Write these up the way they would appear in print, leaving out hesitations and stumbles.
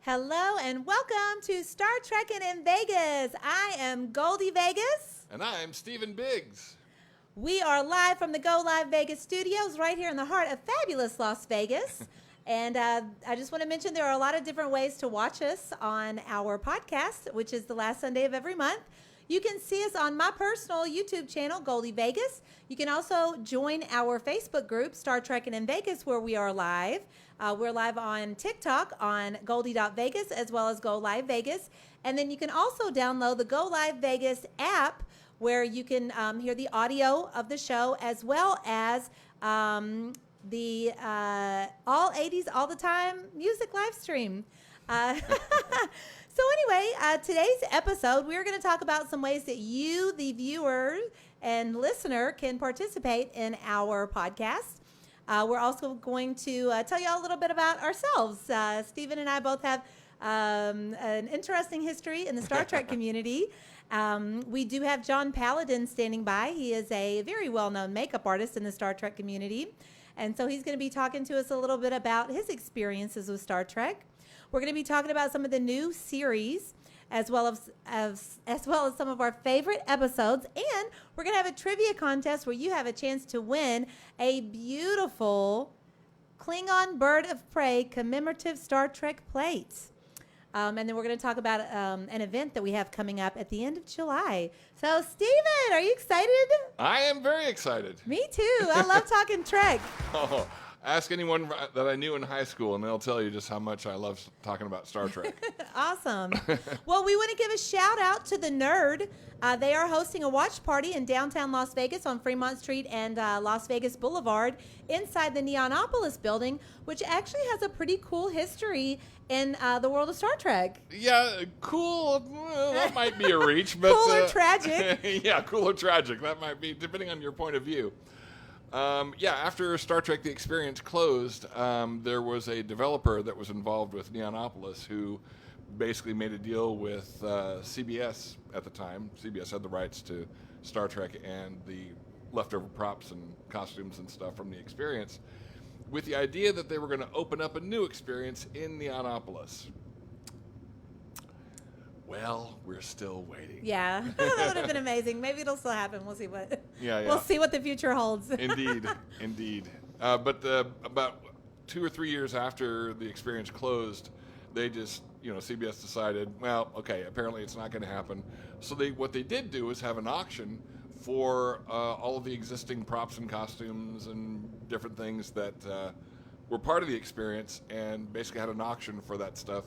Hello and welcome to Star Trekking in Vegas. I am Goldie Vegas. And I'm Stephen Biggs. We are live from the Go Live Vegas studios right here in the heart of fabulous Las Vegas. And I just want to mention there are a lot of different ways to watch us on our podcast, which is the last Sunday of every month. You can see us on my personal YouTube channel, Goldie Vegas. You can also join our Facebook group, Star Trekking in Vegas, where we are live. We're live on TikTok on Goldie.Vegas as well as Go Live Vegas. And then you can also download the Go Live Vegas app where you can hear the audio of the show as well as the all 80s, all the time music live stream. So anyway, today's episode, we're going to talk about some ways that you, the viewer and listener, can participate in our podcast. We're also going to tell you all a little bit about ourselves. Stephen and I both have an interesting history in the Star Trek community. We do have John Paladin standing by. He is a very well-known makeup artist in the Star Trek community. And so he's going to be talking to us a little bit about his experiences with Star Trek. We're going to be talking about some of the new series as well as some of our favorite episodes. And we're going to have a trivia contest where you have a chance to win a beautiful Klingon Bird of Prey commemorative Star Trek plate. And then we're going to talk about an event that we have coming up at the end of July. So, Stephen, are you excited? I am very excited. Me too. I love talking Trek. Oh, ask anyone that I knew in high school, and they'll tell you just how much I love talking about Star Trek. Awesome. Well, we want to give a shout out to The Nerd. They are hosting a watch party in downtown Las Vegas on Fremont Street and Las Vegas Boulevard inside the Neonopolis building, which actually has a pretty cool history in the world of Star Trek. Yeah, cool. Well, that might be a reach. But, cool or tragic. Yeah, cool or tragic. That might be, depending on your point of view. After Star Trek The Experience closed, there was a developer that was involved with Neonopolis who basically made a deal with CBS at the time. CBS had the rights to Star Trek and the leftover props and costumes and stuff from The Experience, with the idea that they were going to open up a new experience in Neonopolis. Well, we're still waiting. Yeah, that would have been amazing. Maybe it'll still happen. We'll see what. Yeah. We'll see what the future holds. Indeed. But about 2 or 3 years after The Experience closed, they just, CBS decided, well, okay, apparently it's not going to happen. So what they did do is have an auction for all of the existing props and costumes and different things that were part of the experience, and basically had an auction for that stuff.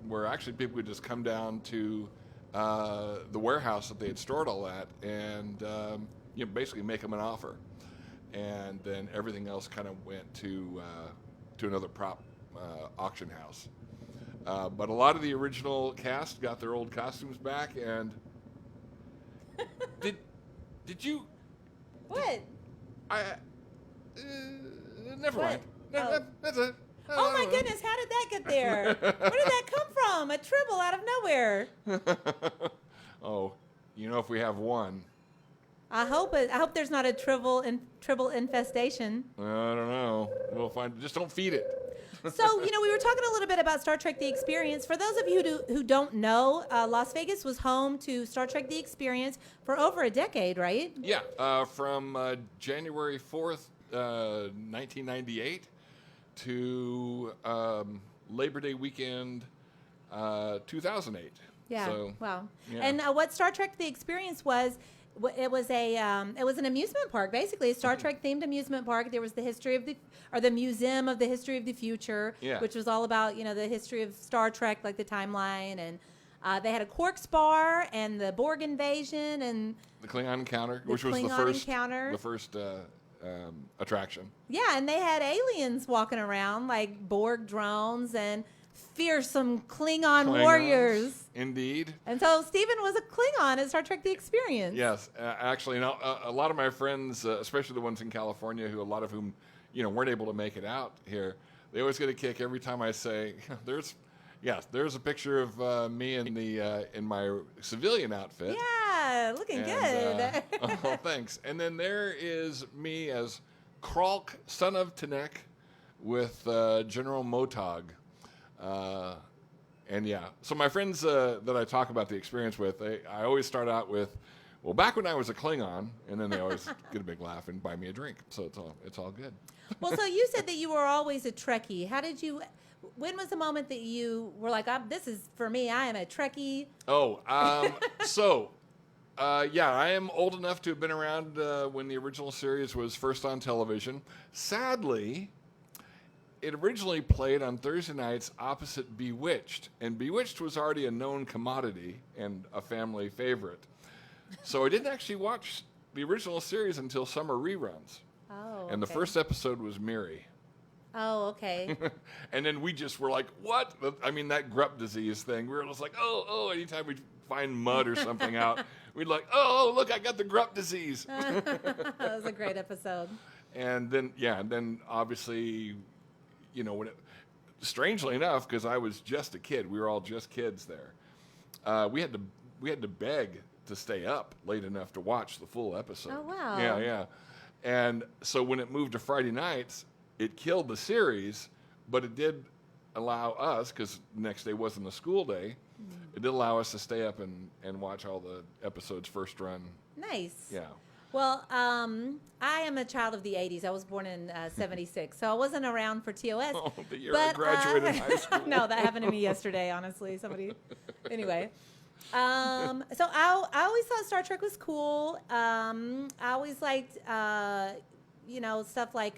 Where actually people would just come down to the warehouse that they had stored all that and basically make them an offer, and then everything else kind of went to another prop auction house. But a lot of the original cast got their old costumes back, and did you? What? Never mind. That's it. Oh my goodness, how did that get there? Where did that come from? A tribble out of nowhere. Oh, if we have one. I hope there's not a tribble infestation. I don't know. We'll find. Just don't feed it. So, we were talking a little bit about Star Trek The Experience. For those of you who don't know, Las Vegas was home to Star Trek The Experience for over a decade, right? Yeah, from January 4th, 1998 to Labor Day weekend, 2008. Yeah. So, wow. Yeah. And what Star Trek The Experience was, it was an amusement park, basically a Star Trek themed amusement park. There was the Museum of the History of the Future, which was all about the history of Star Trek, like the timeline, and they had a Quark's bar and the Borg invasion and the Klingon encounter, which was the first attraction. Yeah, and they had aliens walking around like Borg drones and fearsome Klingon warriors. Indeed. And so Stephen was a Klingon at Star Trek The Experience. Yes, actually, a lot of my friends, especially the ones in California, a lot of whom weren't able to make it out here, they always get a kick every time I say, there's a picture of me in my civilian outfit. Yeah, looking good. Oh, thanks. And then there is me as Kralk, son of Tanek, with General Motog. And yeah, so my friends that I talk about the experience with, I always start out with, well, back when I was a Klingon, and then they always get a big laugh and buy me a drink. So it's all good. Well, so you said that you were always a Trekkie. When was the moment that you were like, this is for me, I am a Trekkie? Oh, yeah, I am old enough to have been around when the original series was first on television. Sadly, it originally played on Thursday nights opposite Bewitched, and Bewitched was already a known commodity and a family favorite. So I didn't actually watch the original series until summer reruns. Oh, and the first episode was Miri. Oh, okay. And then we just were like, what? I mean, that grup disease thing. We were just like, oh, anytime we'd find mud or something out, we'd like, oh, look, I got the grup disease. That was a great episode. And then obviously, strangely enough, because I was just a kid, we were all just kids there. We had to beg to stay up late enough to watch the full episode. Oh, wow. Yeah. And so when it moved to Friday nights, it killed the series, but it did allow us, because the next day wasn't a school day, it did allow us to stay up and watch all the episodes first run. Nice. Yeah. Well, I am a child of the 80s. I was born in 76, so I wasn't around for TOS. Oh, the year I graduated high school. No, that happened to me yesterday, honestly. Anyway. So I always thought Star Trek was cool. I always liked, stuff like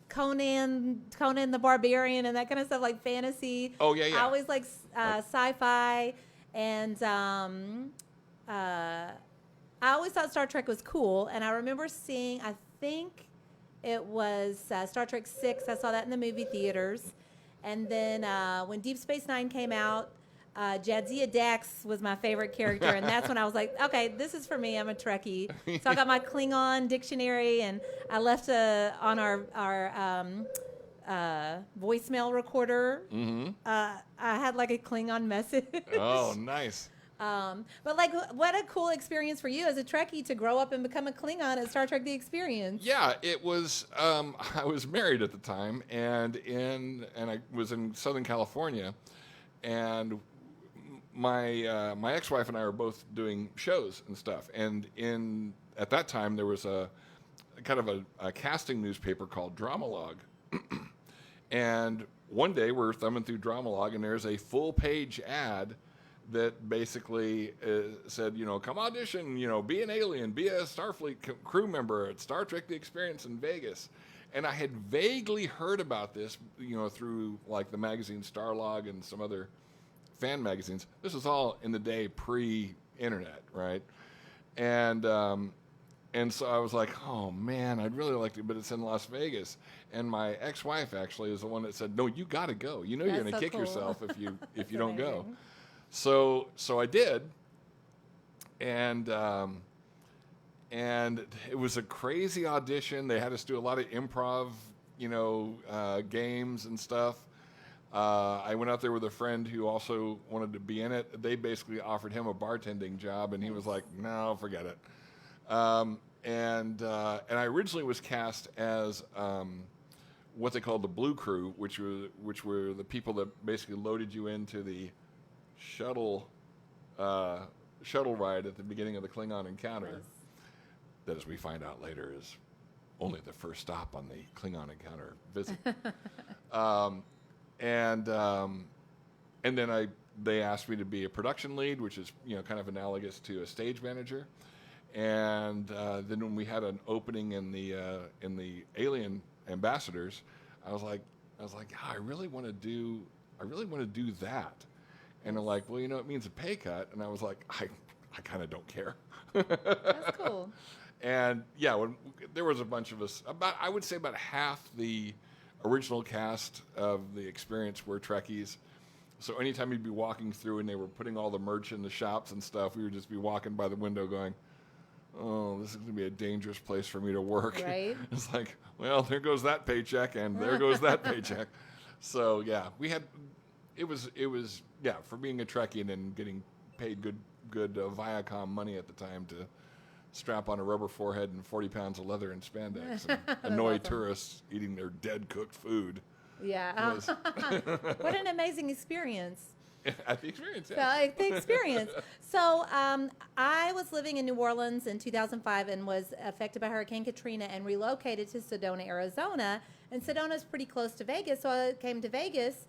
Conan the Barbarian and that kind of stuff, like fantasy. Oh, yeah. I always liked sci-fi, and I always thought Star Trek was cool. And I remember seeing, I think it was Star Trek 6. I saw that in the movie theaters. And then when Deep Space Nine came out, Jadzia Dax was my favorite character, and that's when I was like, okay, this is for me. I'm a Trekkie. So I got my Klingon dictionary, and I left on our voicemail recorder. Mm-hmm. I had like a Klingon message. Oh, nice. But like, what a cool experience for you as a Trekkie to grow up and become a Klingon at Star Trek: The Experience. Yeah, it was. I was married at the time, and I was in Southern California, and my ex-wife and I were both doing shows and stuff. And at that time there was a kind of a casting newspaper called Dramalog, and one day we're thumbing through Dramalog, and there's a full-page ad that basically said, come audition, be an alien, be a Starfleet crew member at Star Trek: The Experience in Vegas. And I had vaguely heard about this, through like the magazine Starlog and some other fan magazines. This was all in the day pre-internet, right? And so I was like, oh man, I'd really like to, but it's in Las Vegas. And my ex-wife actually is the one that said, no, you got to go. You're going to kick yourself if you don't go. So I did, and it was a crazy audition. They had us do a lot of improv, games and stuff. I went out there with a friend who also wanted to be in it. They basically offered him a bartending job, and he was like, no, forget it. And I originally was cast as what they called the Blue Crew, which were the people that basically loaded you into the shuttle ride at the beginning of the Klingon encounter. Nice. That, as we find out later, is only the first stop on the Klingon encounter visit. And then they asked me to be a production lead, which is kind of analogous to a stage manager. And then when we had an opening in the Alien Ambassadors, I was like, yeah, I really want to do that. And they're like, well, it means a pay cut. And I was like, I kind of don't care. That's cool. And yeah, when there was a bunch of us, I would say about half the original cast of the Experience were Trekkies. So anytime you'd be walking through and they were putting all the merch in the shops and stuff, we would just be walking by the window going, oh, this is going to be a dangerous place for me to work. Right. It's like, well, there goes that paycheck, and there goes that paycheck. So yeah, it was for being a Trekkie and then getting paid good Viacom money at the time strap on a rubber forehead and 40 pounds of leather and spandex and annoy tourists eating their dead cooked food. Yeah. What an amazing experience. At the experience, yeah. The experience. So I was living in New Orleans in 2005 and was affected by Hurricane Katrina and relocated to Sedona, Arizona. And Sedona's pretty close to Vegas, so I came to Vegas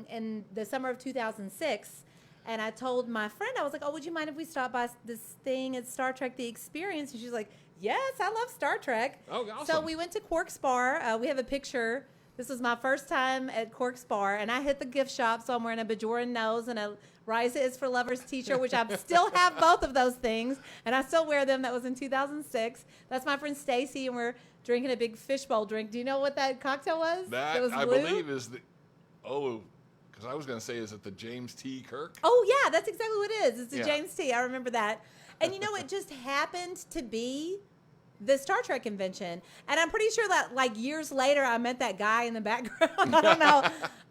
in the summer of 2006. And I told my friend, I was like, oh, would you mind if we stop by this thing at Star Trek The Experience? And she's like, yes, I love Star Trek. Oh, awesome. So we went to Quark's Bar. We have a picture. This was my first time at Quark's Bar, and I hit the gift shop, so I'm wearing a Bajoran nose and a Rise Is for Lovers t-shirt, which I still have both of those things, and I still wear them. That was in 2006. That's my friend Stacy, and we're drinking a big fishbowl drink. Do you know what that cocktail was? That was I blue? believe is the, because I was going to say, is it the James T. Kirk? Oh, yeah, that's exactly what it is. It's the Yeah. James T. I remember that. And, it just happened to be the Star Trek convention. And I'm pretty sure that, like, years later, I met that guy in the background. I don't know.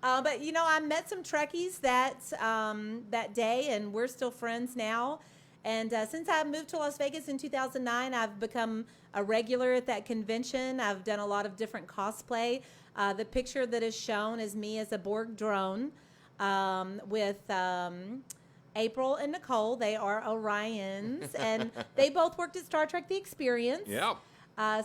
But, I met some Trekkies that day, and we're still friends now. And since I moved to Las Vegas in 2009, I've become a regular at that convention. I've done a lot of different cosplay. The picture that is shown is me as a Borg drone with April and Nicole. They are Orions, and they both worked at Star Trek The Experience. Yeah.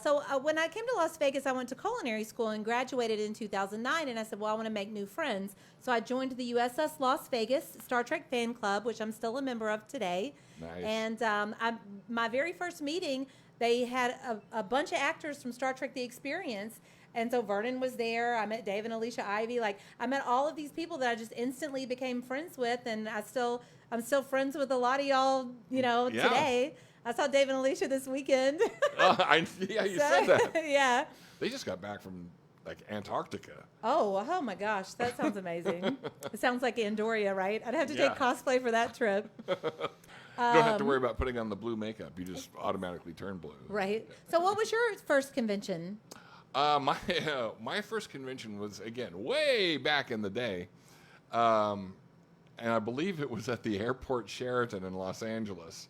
So when I came to Las Vegas, I went to culinary school and graduated in 2009, and I said, well, I want to make new friends. So I joined the USS Las Vegas Star Trek fan club, which I'm still a member of today. Nice. And my very first meeting, they had a bunch of actors from Star Trek The Experience. And so Vernon was there. I met Dave and Alicia Ivy. Like, I met all of these people that I just instantly became friends with, and I'm still friends with a lot of y'all, Yeah. today. I saw Dave and Alicia this weekend. Yeah, you said that. Yeah. They just got back from, like, Antarctica. Oh my gosh, that sounds amazing. It sounds like Andoria, right? I'd have to Yeah. take cosplay for that trip. You don't have to worry about putting on the blue makeup. You just automatically turn blue. Right. So what was your first convention? My first convention was, again, way back in the day. And I believe it was at the Airport Sheraton in Los Angeles.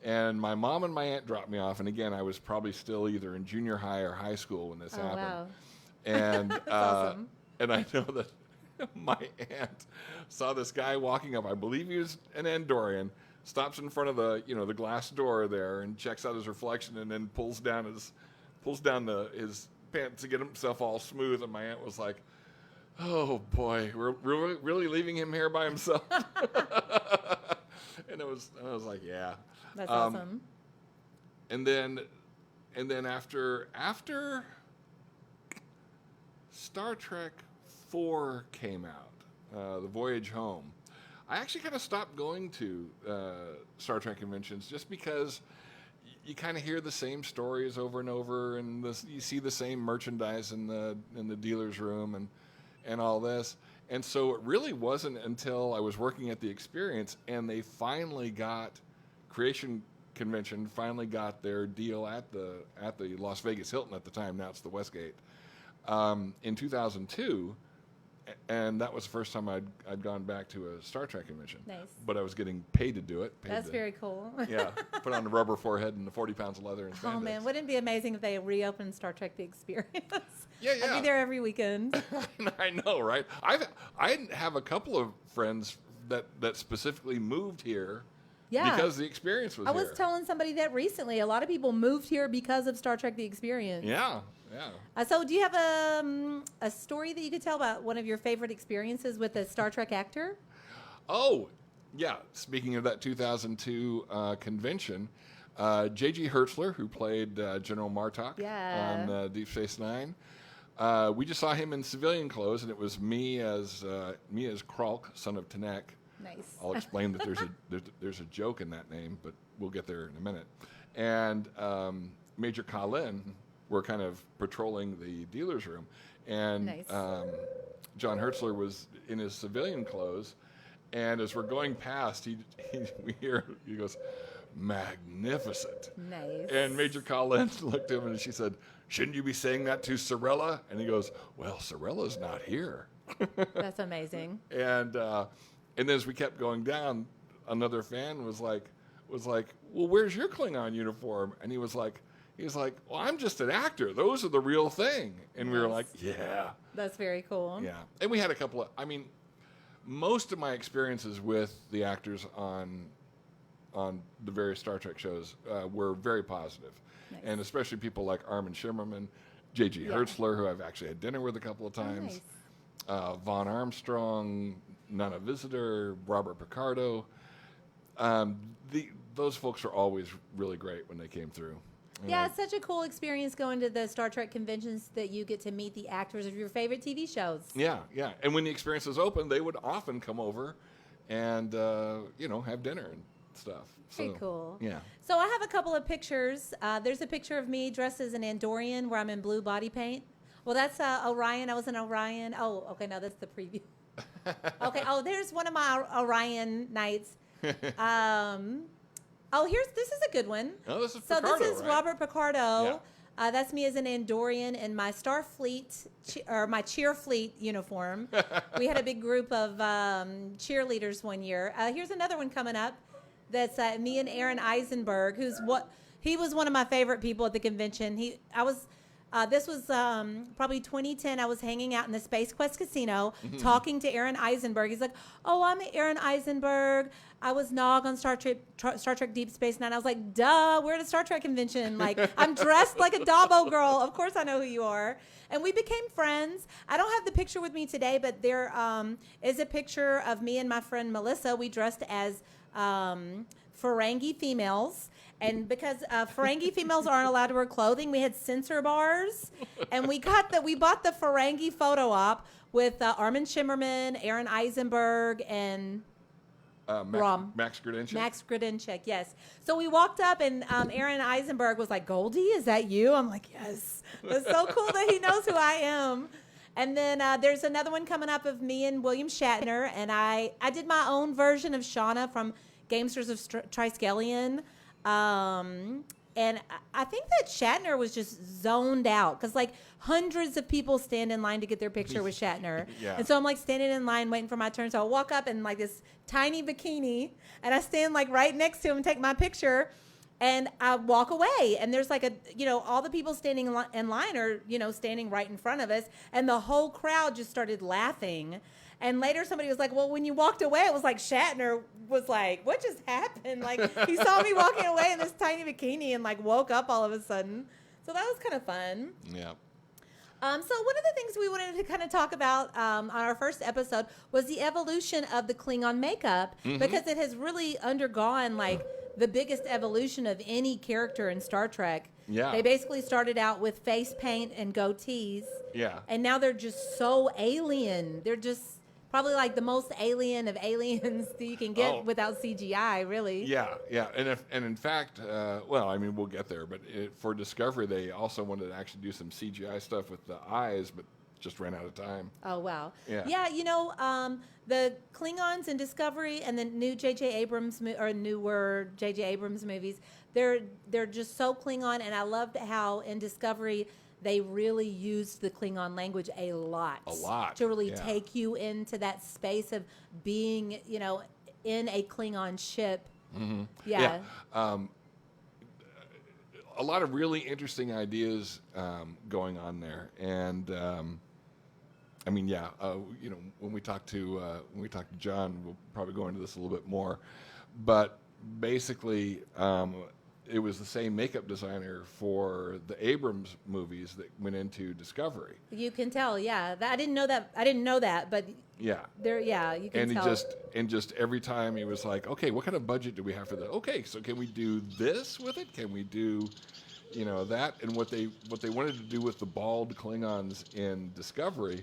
And my mom and my aunt dropped me off. And again, I was probably still either in junior high or high school when this happened. Wow. And That's awesome. And I know that my aunt saw this guy walking up. I believe he was an Andorian. Stops in front of the the glass door there and checks out his reflection, and then pulls down his pants to get himself all smooth. And my aunt was like, "Oh boy, we're really leaving him here by himself." And I was like, "Yeah." That's awesome. And then after Star Trek 4 came out, The Voyage Home, I actually kind of stopped going to Star Trek conventions just because you kind of hear the same stories over and over, and you see the same merchandise in the dealer's room and all this. And so it really wasn't until I was working at the Experience and they finally got Creation Convention finally got their deal at the Las Vegas Hilton at the time. Now it's the Westgate in 2002, and that was the first time I'd gone back to a Star Trek convention. Nice. But I was getting paid to do it. That's very cool. Yeah, put on the rubber forehead and the 40 pounds of leather and spandex. Oh man, wouldn't it be amazing if they reopened Star Trek The Experience? Yeah. I'd be there every weekend. I know, right? I have a couple of friends that specifically moved here. Yeah. Because the Experience was I here. was telling somebody that recently. A lot of people moved here because of Star Trek The Experience. Yeah. So do you have a story that you could tell about one of your favorite experiences with a Star Trek actor? Oh, yeah. Speaking of that 2002 convention, J.G. Hertzler, who played General Martok on Deep Space Nine, we just saw him in civilian clothes, and it was me as Kralk, son of Tanek. Nice. I'll explain that there's a joke in that name, but we'll get there in a minute. And Major Kalin were kind of patrolling the dealer's room, and Nice. John Hertzler was in his civilian clothes, and as we're going past, we hear he goes, "Magnificent." Nice. And Major Kalin looked at him and she said, "Shouldn't you be saying that to Sorella?" And he goes, "Well, Sorella's not here." That's amazing. And then as we kept going down, another fan was like, well, where's your Klingon uniform? And he was like, well, I'm just an actor. Those are the real thing. And we were like, yeah. That's very cool. Yeah. And we had a couple of, I mean, most of my experiences with the actors on the various Star Trek shows were very positive. Nice. And especially people like Armin Shimmerman, J.G. Hertzler, who I've actually had dinner with a couple of times, Vaughn Armstrong, Nana Visitor, Robert Picardo. Those folks are always really great when they came through. Yeah, it's such a cool experience going to the Star Trek conventions that you get to meet the actors of your favorite TV shows. Yeah, yeah. And when the experience was open, they would often come over and, have dinner and stuff. Very cool. Yeah. So I have a couple of pictures. There's a picture of me dressed as an Andorian where I'm in blue body paint. Well, that's Orion. I was an Orion. Oh, okay. No, that's the preview. Okay. Oh, there's one of my Orion nights. This is a good one. Oh, this is Picardo, So this is right? Robert Picardo. Yeah. That's me as an Andorian in my Starfleet or my Cheerfleet uniform. We had a big group of cheerleaders one year. Here's another one coming up. That's me and Aaron Eisenberg, he was one of my favorite people at the convention. This was probably 2010. I was hanging out in the Space Quest Casino talking to Aaron Eisenberg. He's like, "Oh, I'm Aaron Eisenberg. I was Nog on Star Trek Deep Space Nine." I was like, "Duh, we're at a Star Trek convention. Like, I'm dressed like a Dabo girl. Of course I know who you are." And we became friends. I don't have the picture with me today, but there is a picture of me and my friend Melissa. We dressed as Ferengi females. And because Ferengi females aren't allowed to wear clothing, we had censor bars, and we bought the Ferengi photo op with Armin Shimmerman, Aaron Eisenberg, and Max Grodinchik. Max Grodinchik, yes. So we walked up, and Aaron Eisenberg was like, "Goldie, is that you?" I'm like, "Yes." It's so cool that he knows who I am. And then there's another one coming up of me and William Shatner, and I did my own version of Shauna from Gamesters of Triskelion. And I think that Shatner was just zoned out because like hundreds of people stand in line to get their picture with Shatner. Yeah. And so I'm like standing in line waiting for my turn. So I walk up in like this tiny bikini and I stand like right next to him and take my picture and I walk away. And there's like all the people standing in line are, standing right in front of us. And the whole crowd just started laughing. And later somebody was like, "Well, when you walked away, it was like Shatner was like, what just happened?" Like he saw me walking away in this tiny bikini and like woke up all of a sudden. So that was kind of fun. Yeah. So one of the things we wanted to kind of talk about on our first episode was the evolution of the Klingon makeup because it has really undergone like the biggest evolution of any character in Star Trek. Yeah. They basically started out with face paint and goatees. Yeah. And now they're just so alien. They're just probably like the most alien of aliens that you can get without CGI, really. Yeah, yeah. And in fact, we'll get there, but for Discovery, they also wanted to actually do some CGI stuff with the eyes, but just ran out of time. Oh, wow. Yeah. Yeah, the Klingons in Discovery and the new newer J.J. Abrams movies, they're just so Klingon, and I loved how in Discovery they really used the Klingon language a lot. To really take you into that space of being, in a Klingon ship. Mm-hmm. Yeah. A lot of really interesting ideas going on there, and when we talk to John, we'll probably go into this a little bit more, but basically. It was the same makeup designer for the Abrams movies that went into Discovery. You can tell, yeah. I didn't know that, but yeah, you can tell. And just every time he was like, "Okay, what kind of budget do we have for that? Okay, so can we do this with it? Can we do, that?" And what they wanted to do with the bald Klingons in Discovery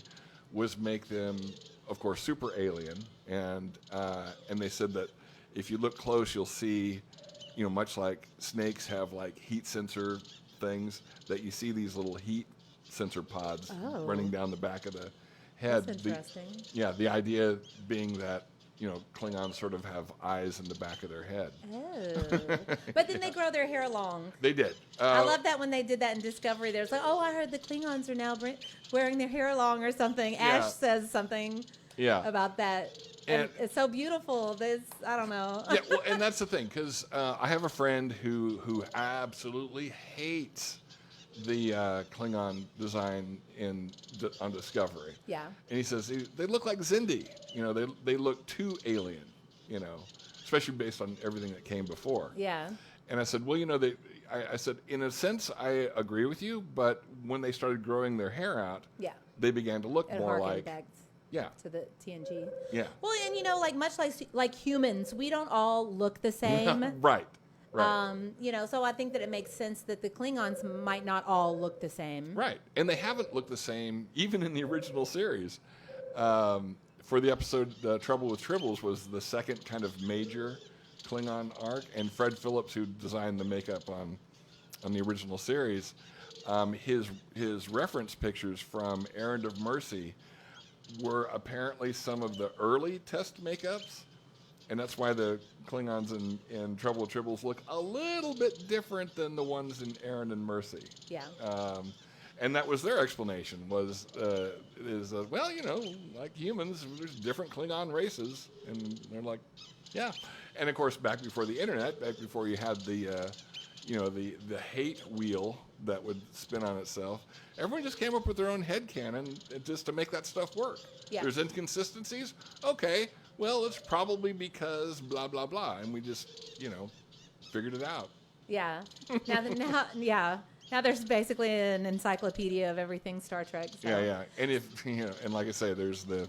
was make them, of course, super alien, and they said that if you look close, you'll see. Much like snakes have like heat sensor things, that you see these little heat sensor pods running down the back of the head. That's interesting. The idea being that, Klingons sort of have eyes in the back of their head. Oh. But then they grow their hair long. They did. I love that when they did that in Discovery. There's like, I heard the Klingons are now wearing their hair long or something. Yeah. Ash says something about that. And it's so beautiful. I don't know. Yeah, well, and that's the thing, because I have a friend who absolutely hates the Klingon design on Discovery. Yeah. And he says they look like Xindi. They look too alien. Especially based on everything that came before. Yeah. And I said, well, I said, in a sense, I agree with you, but when they started growing their hair out, they began to look more like to the TNG. Yeah. Well, and like much like humans, we don't all look the same. Right. So I think that it makes sense that the Klingons might not all look the same. Right. And they haven't looked the same even in the original series. For the episode Trouble with Tribbles was the second kind of major Klingon arc, and Fred Phillips, who designed the makeup on the original series, his reference pictures from Errand of Mercy were apparently some of the early test makeups, and that's why the Klingons in Trouble with Tribbles look a little bit different than the ones in Errand and Mercy. Yeah. And that was their explanation, well, like humans, there's different Klingon races. And they're like, yeah. And, of course, back before the Internet, back before you had the hate wheel that would spin on itself, everyone just came up with their own headcanon just to make that stuff work. Yeah. There's inconsistencies? Okay, well, it's probably because blah, blah, blah. And we just, figured it out. Yeah. Now there's basically an encyclopedia of everything Star Trek. So. Yeah. And and like I say, there's the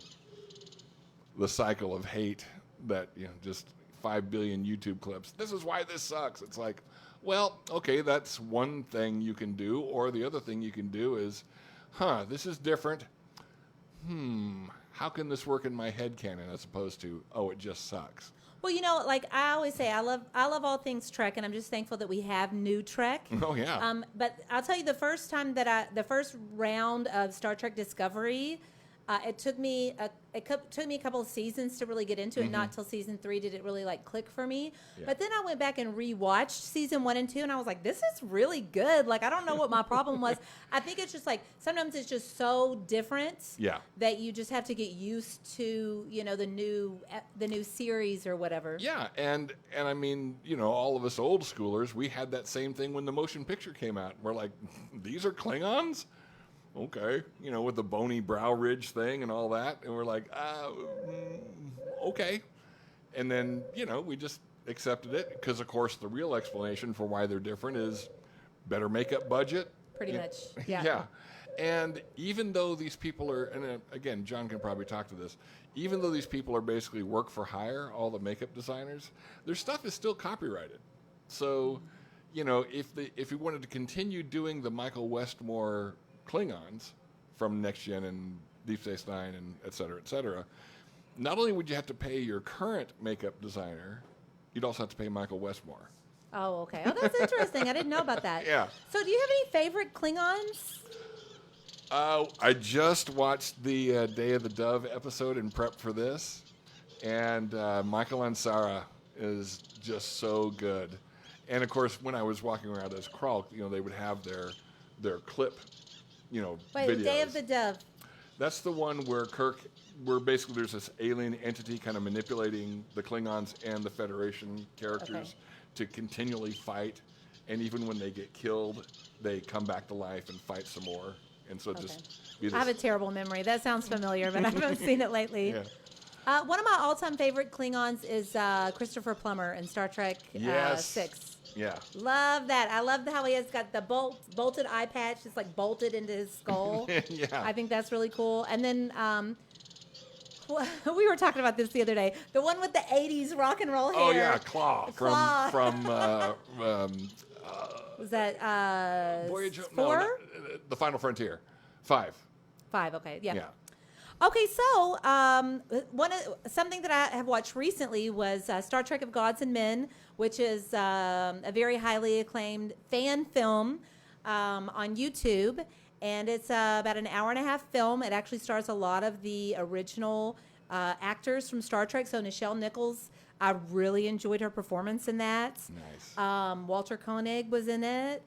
cycle of hate that, just 5 billion YouTube clips. This is why this sucks. It's like, well, okay, that's one thing you can do. Or the other thing you can do is, this is different. How can this work in my headcanon as opposed to, it just sucks? Well, like I always say, I love all things Trek, and I'm just thankful that we have new Trek. Oh yeah. But I'll tell you, the first round of Star Trek Discovery, it took me a couple of seasons to really get into it. Not till season 3 did it really click for me. Yeah. But then I went back and rewatched season 1 and 2, and I was like, this is really good. Like, I don't know what my problem was. I think it's just sometimes it's just so different. Yeah. That you just have to get used to the new series or whatever. Yeah, and I mean, all of us old schoolers, we had that same thing when the motion picture came out. We're like, these are Klingons? Okay, with the bony brow ridge thing and all that. And we're like, okay. And then, we just accepted it because, of course, the real explanation for why they're different is better makeup budget. Pretty much, yeah. Yeah. And even though these people are, and again, John can probably talk to this, even though these people are basically work for hire, all the makeup designers, their stuff is still copyrighted. So, if we wanted to continue doing the Michael Westmore Klingons from Next Gen and Deep Space Nine and et cetera, not only would you have to pay your current makeup designer, you'd also have to pay Michael Westmore. Oh, okay. Oh, that's interesting. I didn't know about that. Yeah. So do you have any favorite Klingons? I just watched the Day of the Dove episode in prep for this, and Michael Ansara is just so good. And, of course, when I was walking around as Kralk, they would have their clip videos. Day of the Dove. That's the one where basically there's this alien entity kind of manipulating the Klingons and the Federation characters to continually fight, and even when they get killed, they come back to life and fight some more. And so I have a terrible memory. That sounds familiar, but I haven't seen it lately. Yeah. One of my all-time favorite Klingons is Christopher Plummer in Star Trek 6. Yeah. Love that. I love how he has got the bolted eye patch just bolted into his skull. Yeah. I think that's really cool. And then we were talking about this the other day. The one with the 80s rock and roll hair. Oh, yeah, Claw. From was that Voyage 4? No, The Final Frontier. 5. 5, okay. Yeah. Yeah. Okay, so something that I have watched recently was Star Trek of Gods and Men, which is a very highly acclaimed fan film on YouTube. And it's about an hour-and-a-half film. It actually stars a lot of the original actors from Star Trek. So Nichelle Nichols, I really enjoyed her performance in that. Nice. Walter Koenig was in it.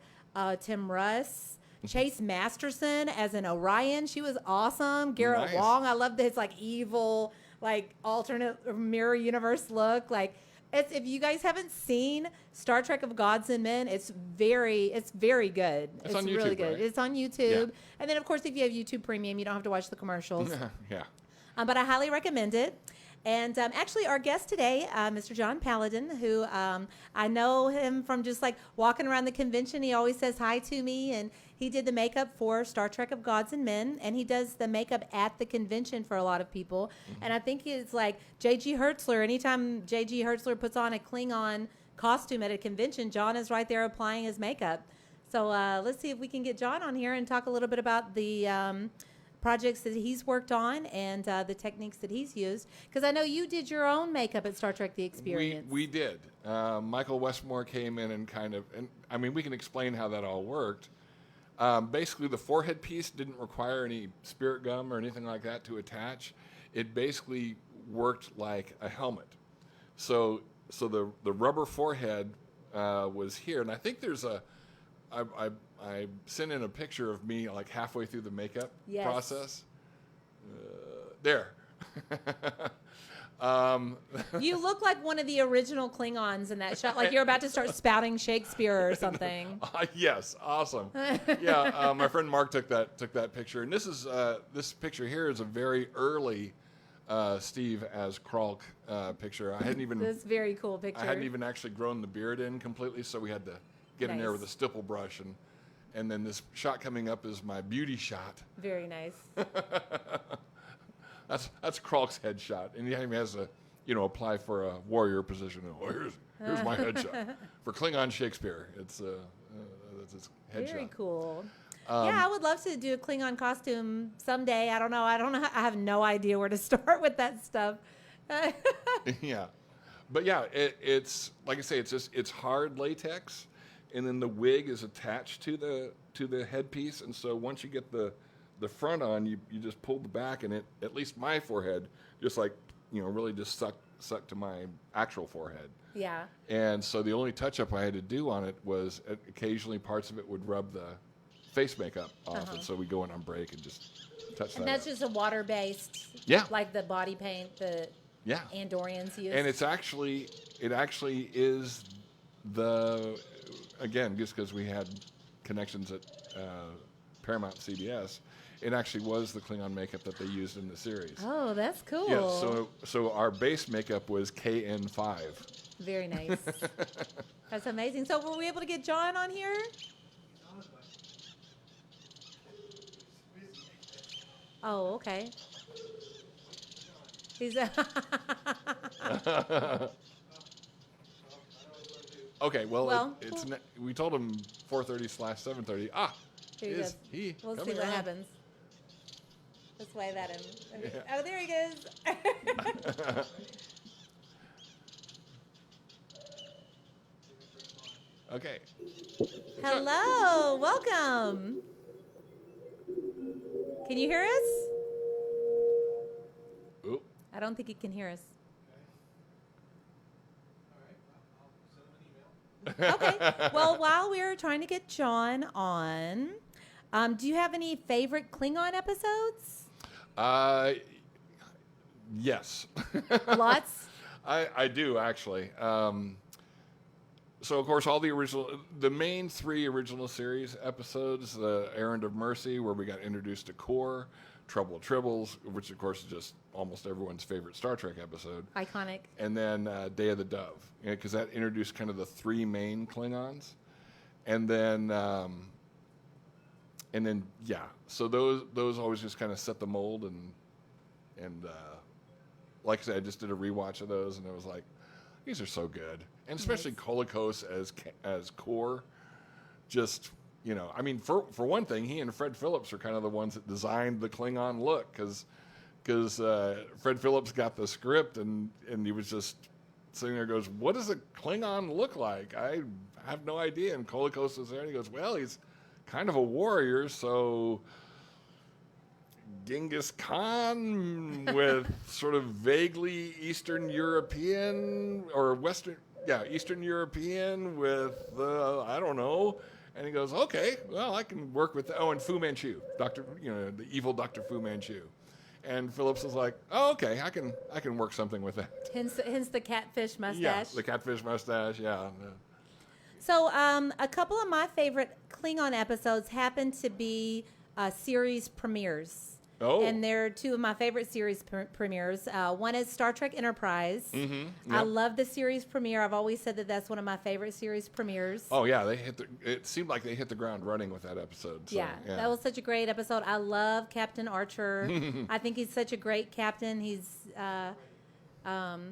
Tim Russ. Chase Masterson as an Orion. She was awesome. Garrett Wong. I loved his evil like alternate mirror universe look. Like it's, if you guys haven't seen Star Trek of Gods and Men, it's very good. It's on YouTube, really good. right? It's on YouTube. Yeah. And then of course if you have YouTube Premium, you don't have to watch the commercials. Yeah. But I highly recommend it. And actually, our guest today, Mr. John Paladin, who I know him from just like walking around the convention. He always says hi to me, and he did the makeup for Star Trek of Gods and Men, and he does the makeup at the convention for a lot of people. Mm-hmm. And I think it's like J.G. Hertzler. Anytime J.G. Hertzler puts on a Klingon costume at a convention, John is right there applying his makeup. So let's see if we can get John on here and talk a little bit about the projects that he's worked on and the techniques that he's used, because I know you did your own makeup at Star Trek: The Experience. We did. Michael Westmore came in and I mean, we can explain how that all worked. Basically, the forehead piece didn't require any spirit gum or anything like that to attach. It basically worked like a helmet. So the rubber forehead was here, and I think there's I sent in a picture of me like halfway through the makeup process. There. You look like one of the original Klingons in that shot, like you're about to start spouting Shakespeare or something. Yes, awesome. Yeah, my friend Mark took that picture, and this picture here is a very early Steve as Kralk picture. I hadn't even. This very cool picture. I hadn't even actually grown the beard in completely, so we had to get in there with a stipple brush, and then this shot coming up is my beauty shot. Very nice. That's Kralk's headshot, and he has to, apply for a warrior position. Oh, here's my headshot for Klingon Shakespeare. It's his headshot. Very cool. Yeah, I would love to do a Klingon costume someday. I don't know. I have no idea where to start with that stuff. Yeah, but yeah, it's like I say, it's hard latex, and then the wig is attached to the headpiece, and so once you get the front on, you just pull the back, and it, at least my forehead, just like really just sucked to my actual forehead. Yeah. And so the only touch up I had to do on it was occasionally parts of it would rub the face makeup off, and so we go in on break and just touch that. And that's up. just a water-based. Yeah. Like the body paint the Andorians use. And it actually is again, just because we had connections at Paramount CBS, it actually was the Klingon makeup that they used in the series. Oh, that's cool. Yeah, so our base makeup was KN5. Very nice. That's amazing. So were we able to get John on here? Oh, okay. He's Okay, well we told him 4:30/7:30. Here he goes. We'll see what happens. Let's wave at him. Yeah. Oh, there he goes. Okay. Hello, welcome. Can you hear us? Oop. I don't think he can hear us. Okay. Well, while we're trying to get John on, do you have any favorite Klingon episodes? Yes. Lots? I do, actually. So, of course, the main 3 original series episodes, the Errand of Mercy, where we got introduced to Kor, Trouble Tribbles, which, of course, is just almost everyone's favorite Star Trek episode. Iconic. And then Day of the Dove, because that introduced kind of the 3 main Klingons. And then, so those always just kind of set the mold, and like I said, I just did a rewatch of those, and it was like, these are so good, and especially Kolikos as Kor, just I mean, for one thing, he and Fred Phillips are kind of the ones that designed the Klingon look, because Fred Phillips got the script, and he was just sitting there, goes, what does a Klingon look like? I have no idea. And Kolikos was there, and he goes, well, he's kind of a warrior, so Genghis Khan with sort of vaguely Eastern European or Eastern European with I don't know. And he goes, okay, well, I can work with that. Oh, and Fu Manchu, the evil Dr. Fu Manchu. And Phillips was like, "Oh, okay, I can work something with that." Hence the catfish mustache. Yeah, the catfish mustache. Yeah. So, a couple of my favorite Klingon episodes happen to be series premieres. Oh. And they're two of my favorite series premieres. One is Star Trek Enterprise. Mm-hmm. Yep. I love the series premiere. I've always said that that's one of my favorite series premieres. Oh yeah, it seemed like they hit the ground running with that episode. So, yeah, that was such a great episode. I love Captain Archer. I think he's such a great captain. He's does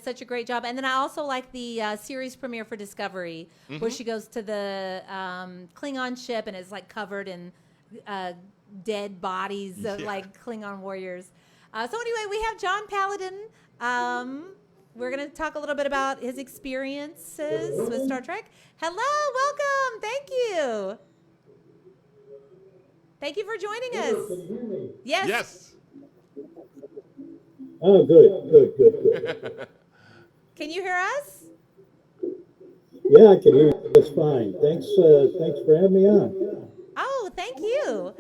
such a great job. And then I also like the series premiere for Discovery, where she goes to the Klingon ship and is like covered in dead bodies of like Klingon warriors. So anyway, we have John Paladin. We're going to talk a little bit about his experiences with Star Trek. Hello, welcome. Thank you. Thank you for joining us. Can you hear me? Yes. Yes. Oh, good. Can you hear us? Yeah, I can hear you just fine. Thanks for having me on. Oh, thank you.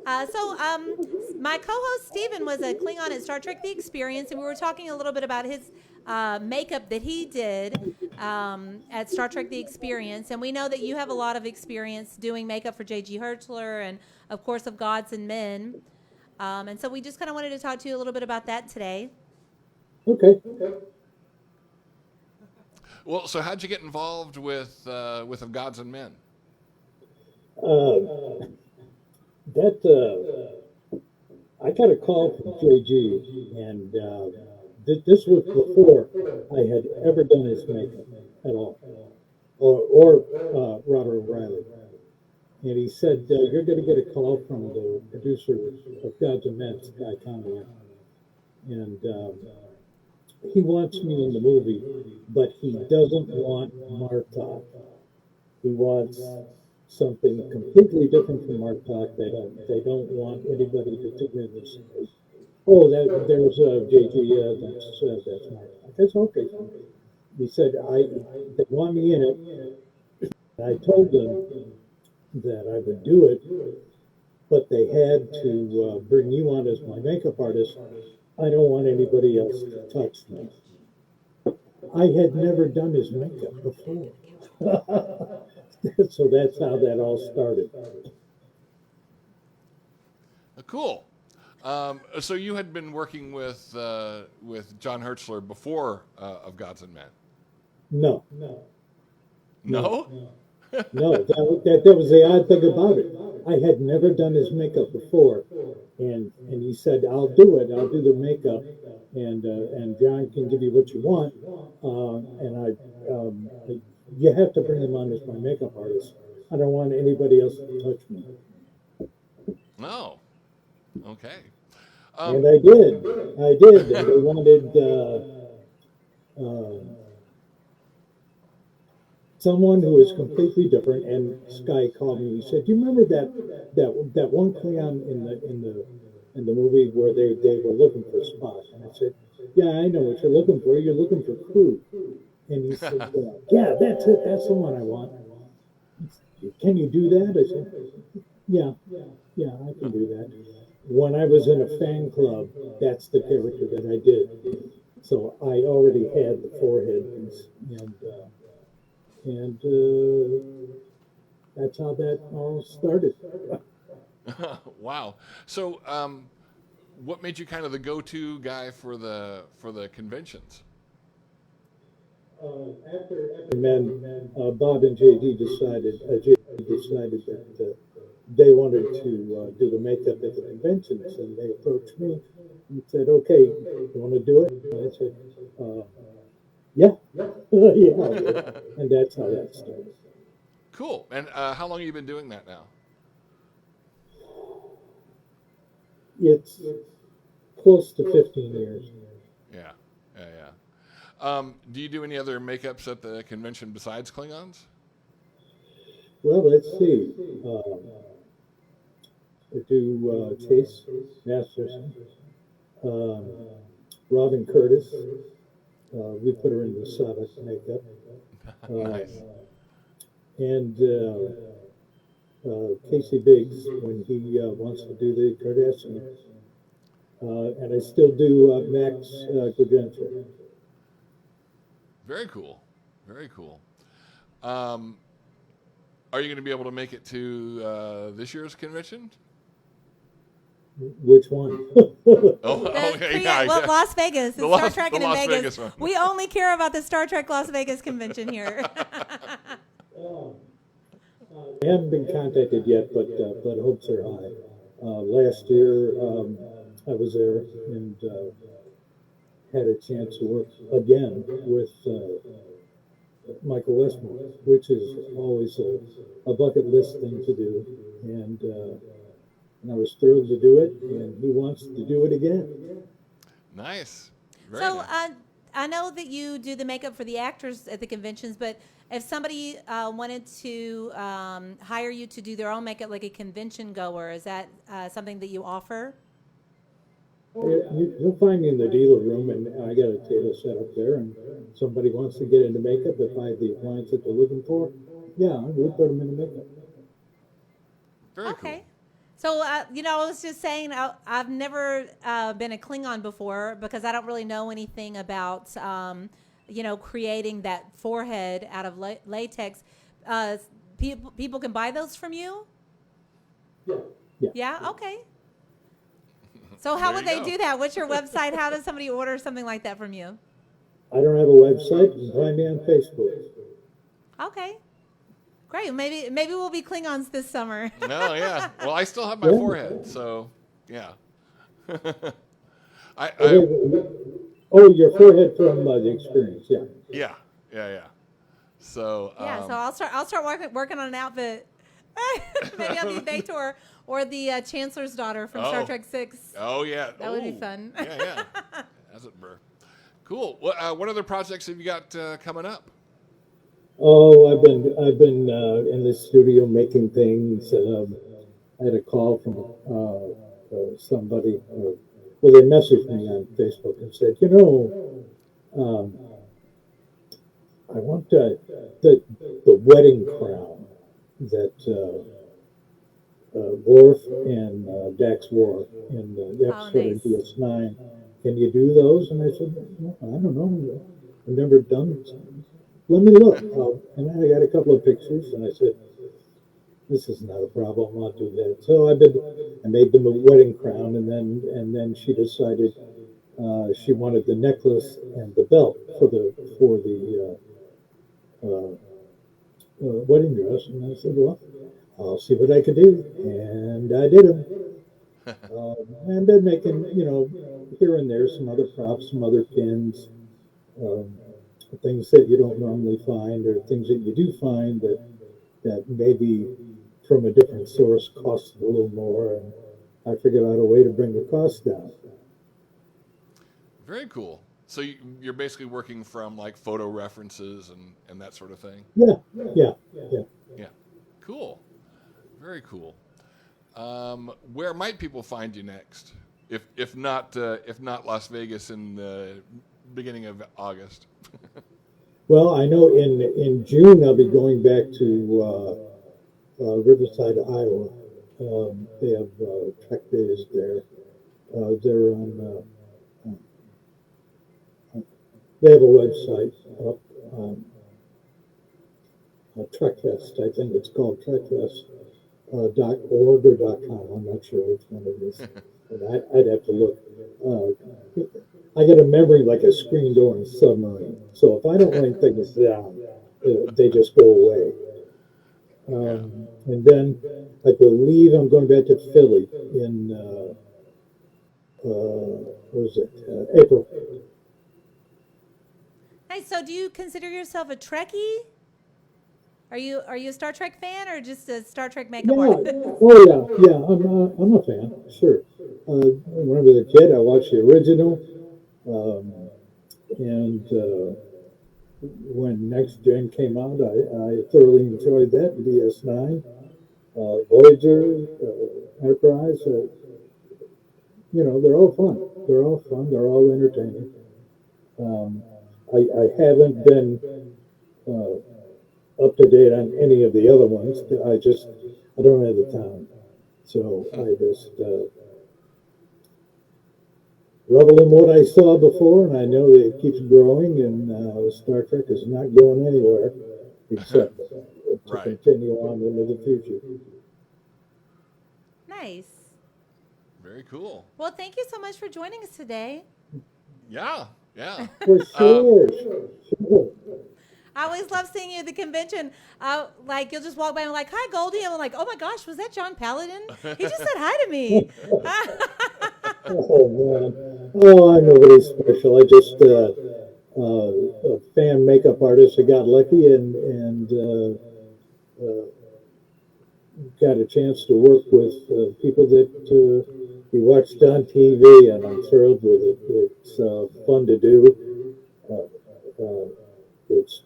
My co-host Steven was a Klingon at Star Trek: The Experience, and we were talking a little bit about his makeup that he did at Star Trek: The Experience. And we know that you have a lot of experience doing makeup for J.G. Hertzler and, of course, of Gods and Men. And so we just kind of wanted to talk to you a little bit about that today. Okay. Well, so how'd you get involved with Of Gods and Men? I got a call from JG, and this was before I had ever done his makeup at all, or Robert O'Reilly. And he said, "You're going to get a call from the producer of Gods and Men, Guy Conway, and he wants me in the movie, but he doesn't want Martok. He wants something completely different from Martok. They don't want anybody to do this. Oh, there's JG. That's Martok. That's okay. He said, they want me in it. I told them that I would do it, but they had to bring you on as my makeup artist. I don't want anybody else to touch me." I had never done his makeup before. So that's how that all started. Cool. So you had been working with John Hertzler before Of Gods and Men? No. No? No, that was the odd thing about it. I had never done his makeup before, and he said, "I'll do it. I'll do the makeup, and John can give you what you want." You have to bring him on as my makeup artist. I don't want anybody else to touch me. No. Okay. And I did. And they wanted someone who is completely different. And Sky called me. He said, "Do you remember that one Klingon in the movie where they were looking for Spock?" And I said, "Yeah, I know what you're looking for. You're looking for crew." And he said, "Yeah, that's it. That's the one I want." "Can you do that?" I said, Yeah, I can do that." When I was in a fan club, that's the character that I did. So I already had the forehead piece, and that's how that all started. Wow. So, what made you kind of the go-to guy for the conventions? After Men, Bob and JD decided that they wanted to do the makeup at the conventions, and they approached me and said, "Okay, you want to do it?" And I said, "Yeah, yeah," and that's how that started. Cool. And how long have you been doing that now? It's close to 15 years. Yeah. Do you do any other makeups at the convention besides Klingons? Well, let's see. I do Chase Masterson, Robin Curtis. We put her in the Sabbath makeup. Nice. And Casey Biggs, when he wants to do the Kardashian and I still do Max Gurgentra. Very cool. Very cool. Are you going to be able to make it to this year's convention? Which one? Well, Las Vegas. It's Star Trek in Las Vegas. Vegas We only care about the Star Trek Las Vegas convention here. I haven't been contacted yet, but hopes are high. Last year, I was there and had a chance to work again with Michael Westmore, which is always a bucket list thing to do. And I was thrilled to do it, and he wants to do it again. Nice. So nice. I know that you do the makeup for the actors at the conventions, but if somebody wanted to hire you to do their own makeup, like a convention goer, is that something that you offer? You'll find me in the dealer room, and I got a table set up there, and somebody wants to get into makeup, if I have the appliance that they're looking for, yeah, we'll put them into makeup. Very cool. So, I was just saying, I've never been a Klingon before because I don't really know anything about, creating that forehead out of latex. People can buy those from you? Yeah. Yeah? Okay. So how would they do that? What's your website? How does somebody order something like that from you? I don't have a website. You can find me on Facebook. Okay. Great. Maybe we'll be Klingons this summer. No, yeah. Well, I still have my forehead, so yeah. Oh, your forehead from the experience, yeah. Yeah. So so I'll start working on an outfit. Maybe I'll be Vator or the Chancellor's daughter from Star Trek 6. Oh yeah, that would be fun. Yeah. As it were. Cool. What other projects have you got coming up? Oh, I've been in the studio making things. I had a call from somebody. Well, they messaged me on Facebook and said, I want the wedding crown that Worf and Dax wore in the episode of DS9. Can you do those? And I said, well, I don't know. I've never done this. Let me look. And I got a couple of pictures, and I said, this is not a problem. I'll do that. So I made them a wedding crown, and then she decided she wanted the necklace and the belt for the wedding dress. And I said, well, I'll see what I could do, and I did them. And been making, here and there some other props, some other pins, things that you don't normally find, or things that you do find that maybe from a different source cost a little more, and I figured out a way to bring the cost down. Very cool. So you're basically working from like photo references and that sort of thing? Yeah. Cool. Very cool. Where might people find you next? If not Las Vegas in the beginning of August. Well, I know in June I'll be going back to Riverside, Iowa. They have Trek days there. They're on. They have a website up. TrekFest, I think it's called TrekFest. .org or .com. I'm not sure which one it is. I'd have to look. I get a memory like a screen door in a submarine. So if I don't write things down, they just go away. And then I believe I'm going back to Philly in April. Nice. So do you consider yourself a Trekkie? Are you a Star Trek fan or just a Star Trek makeup artist? Oh yeah. I'm a fan. Sure. When I was a kid, I watched the original, and when Next Gen came out, I thoroughly enjoyed that. DS9, Voyager, Enterprise. They're all fun. They're all entertaining. I haven't been up to date on any of the other ones. I don't have the time. So I just revel in what I saw before, and I know that it keeps growing, and Star Trek is not going anywhere except to Right. continue on into the future. Nice. Very cool. Well, thank you so much for joining us today. Yeah. Yeah. For Um, sure. Sure. I always love seeing you at the convention. Like you'll just walk by and I'm like, "Hi, Goldie," and I'm like, "Oh my gosh, was that John Paladin? He just said hi to me." Oh man. Oh, I'm nobody special. I just a fan makeup artist. I got lucky and got a chance to work with people that we watched on TV, and I'm thrilled with it. It's fun to do. It's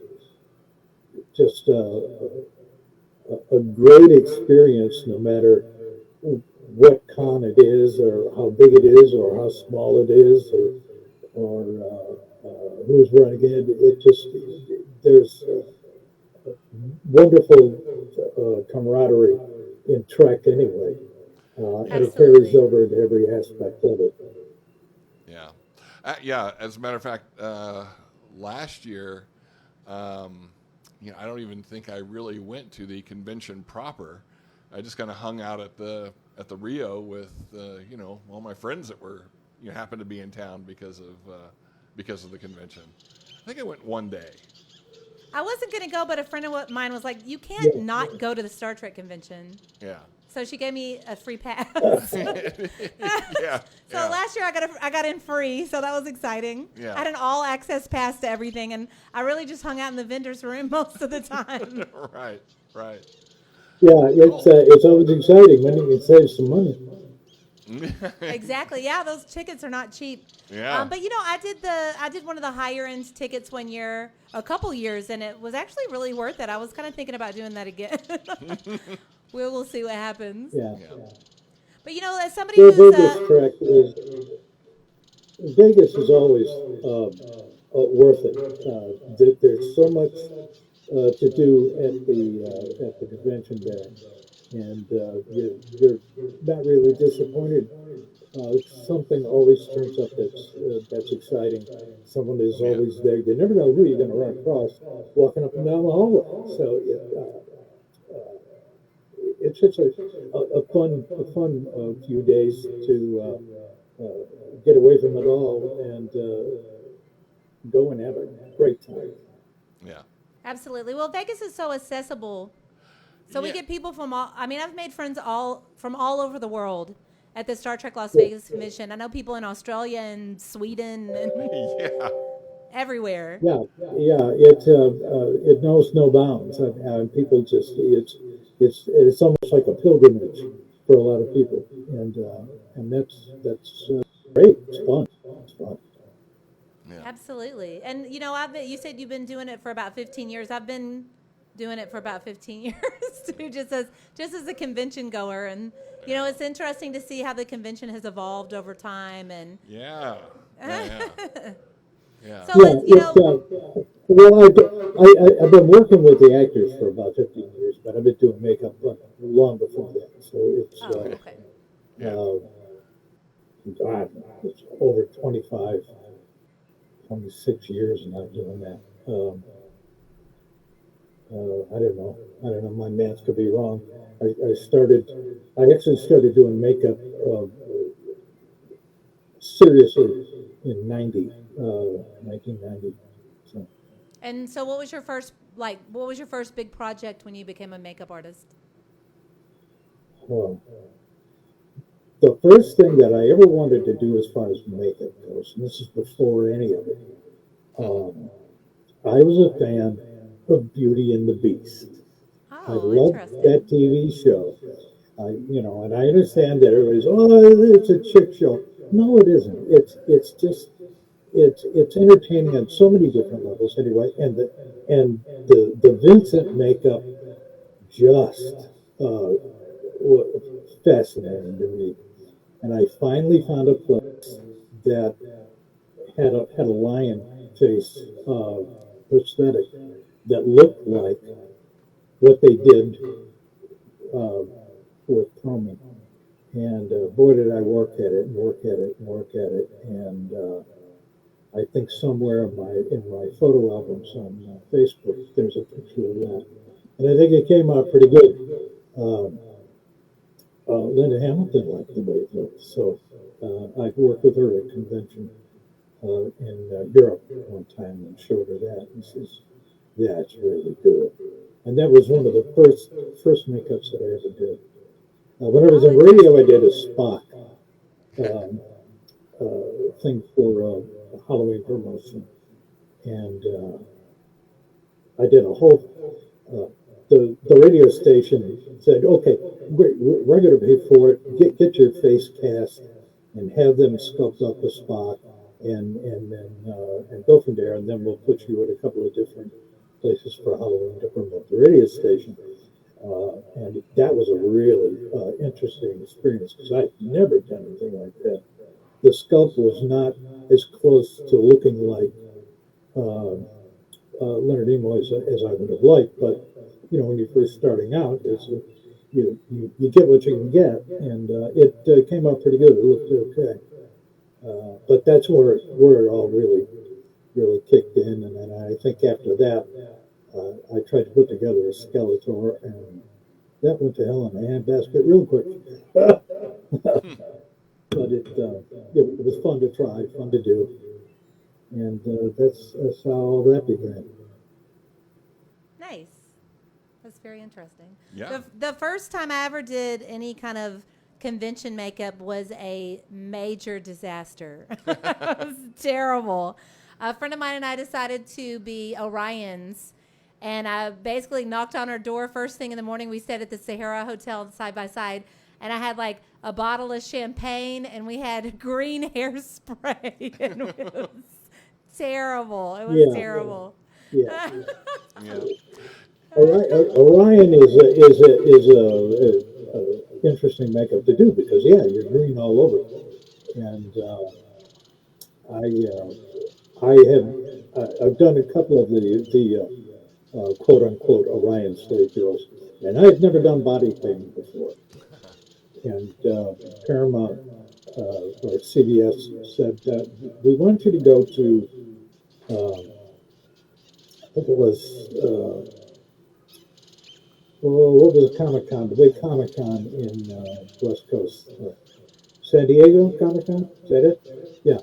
just a great experience, no matter what con it is, or how big it is, or how small it is, or who's running it. It just there's wonderful camaraderie in Trek anyway, and it carries Absolutely. over to every aspect of it. yeah. Yeah. As a matter of fact, last year, I don't even think I really went to the convention proper. I just kind of hung out at the Rio with all my friends that were happened to be in town because of the convention. I think I went one day. I wasn't gonna go, but a friend of mine was like, "You Yeah. can't not go to the Star Trek convention." Yeah. So she gave me a free pass. Yeah. So Yeah. last year I got in free, so that was exciting. Yeah. I had an all access pass to everything, and I really just hung out in the vendors room most of the time. Right. Right. Yeah, it's always exciting when you can save some money. Exactly. Yeah, those tickets are not cheap. Yeah. But I did one of the higher end tickets one year, a couple years, and it was actually really worth it. I was kind of thinking about doing that again. We'll see what happens. Yeah. Yeah. But as somebody who's Vegas is always worth it. There's so much to do at the convention there, and you're not really disappointed. Something always turns up that's exciting. Someone is Yeah. always there. You never know who you're going to run across walking up and down the hallway. So it's just a fun few days to get away from it all and go and have a great time. Yeah. absolutely. Well, Vegas is so accessible. So we Yeah. get people from all. I mean, I've made friends from all over the world at the Star Trek Las Vegas convention. I know people in Australia and Sweden and Yeah. everywhere. Yeah, yeah, it knows no bounds, and people just it's almost like a pilgrimage for a lot of people, and that's great. It's fun. It's fun. Yeah. Absolutely. And you said you've been doing it for about 15 years. I've been doing it for about 15 years too, just as a convention goer. And it's interesting to see how the convention has evolved over time. And Yeah. Yeah. Yeah. Yeah. so Yeah, it's, you know, well, I've been working with the actors for about 15 years, but I've been doing makeup long before that. So oh, okay. Yeah. God, it's over 25, 26 years now doing that. I don't know. My math could be wrong. I actually started doing makeup seriously in 1990. So, And so what was your first big project when you became a makeup artist? um, the first thing that I ever wanted to do as far as makeup goes, and this is before any of it, I was a fan of Beauty and the Beast. I Oh, loved interesting. that TV show. And I understand that everybody's, oh, it's a chick show. No, it isn't. It's just it's entertaining on so many different levels anyway. And the Vincent makeup just was fascinating to me. And I finally found a place that had a lion face prosthetic that looked like what they did uh, with Perman. And boy, did I work at it and work at it and work at it. And I think somewhere in my photo albums on Facebook, there's a picture of that. And I think it came out pretty good. Linda Hamilton liked the way it looked. So I've worked with her at a convention in Europe one time and showed her that. And she says, yeah, it's really good. And that was one of the first makeups that I ever did. When I was in radio, I did a Spock um, thing for Halloween promotion. And I did a whole, the radio station said, okay, we're going to pay for it. Get your face cast and have them sculpt up a Spock and then and go from there. And then we'll put you at a couple of different places for Halloween to promote the radio station. And that was a really interesting experience because I'd never done anything like that. The sculpt was not as close to looking like Leonard Nimoy as I would have liked, but you know, when you're first starting out, you get what you can get, and it came out pretty good. It looked okay, but that's where it all really kicked in, and then I think after that, I tried to put together a Skeletor, and that went to hell in a handbasket real quick. But it was fun to try, fun to do, and that's how all that began. Nice. That's very interesting. Yeah. The first time I ever did any kind of convention makeup was a major disaster. It was terrible. A friend of mine and I decided to be Orions, and I basically knocked on her door first thing in the morning. We stayed at the Sahara Hotel side by side, and I had like a bottle of champagne, and we had green hairspray, and it was terrible. It was terrible. Yeah. Yeah. Orion is a interesting makeup to do because you're green all over, and I've done a couple of the quote unquote Orion slave girls, and I had never done body painting before, and Paramount or CBS said we want you to go to I think it was. What was Comic-Con? The big Comic-Con in West Coast. San Diego Comic-Con? Is that it? Yeah.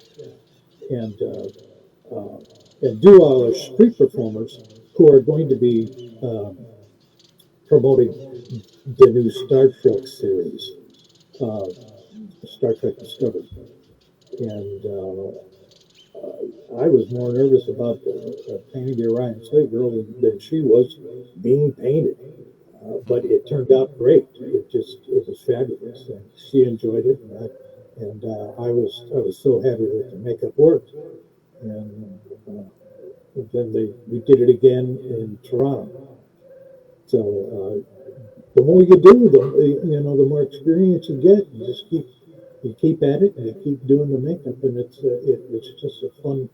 And do all the street performers who are going to be promoting the new Star Trek series, Star Trek Discovery. And I was more nervous about painting the Orion slave girl than she was being painted. But it turned out great. It was fabulous, and she enjoyed it, and I was so happy that the makeup worked. And then we did it again in Toronto. So the more you do, the more experience you get. You keep at it, and you keep doing the makeup, and it's just a fun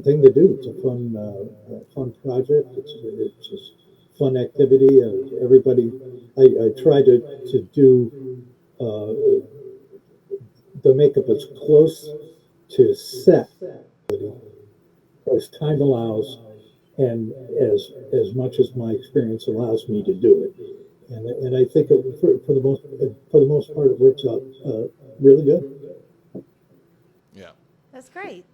thing to do. It's a fun project. It's just fun activity. Everybody, I try to do the makeup as close to set as time allows, and as much as my experience allows me to do it. And I think for the most part, it works out really good. Yeah. That's great.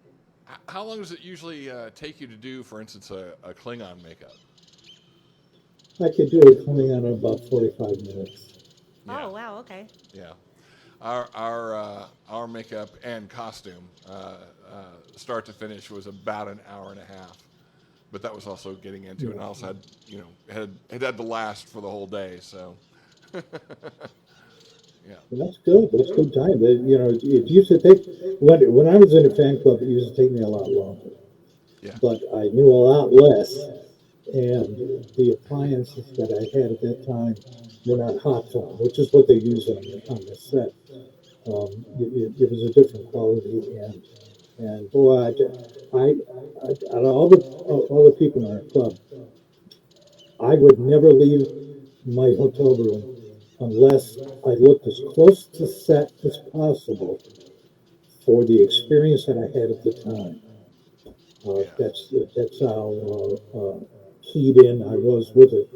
How long does it usually take you to do, for instance, a Klingon makeup? I could do it coming on in about 45 minutes. Yeah. Oh, wow. Okay. Yeah. Our makeup and costume, start to finish, was about an hour and a half. But that was also getting into it. And I also had to last for the whole day. So, yeah. Well, that's good. That's good time. It used to take, when I was in a fan club, it used to take me a lot longer. Yeah. But I knew a lot less. And the appliances that I had at that time were not hot foam, which is what they use on the set. It was a different quality, and boy, out of all the people in our club, I would never leave my hotel room unless I looked as close to set as possible for the experience that I had at the time. Yeah. That's how keyed in I was with it,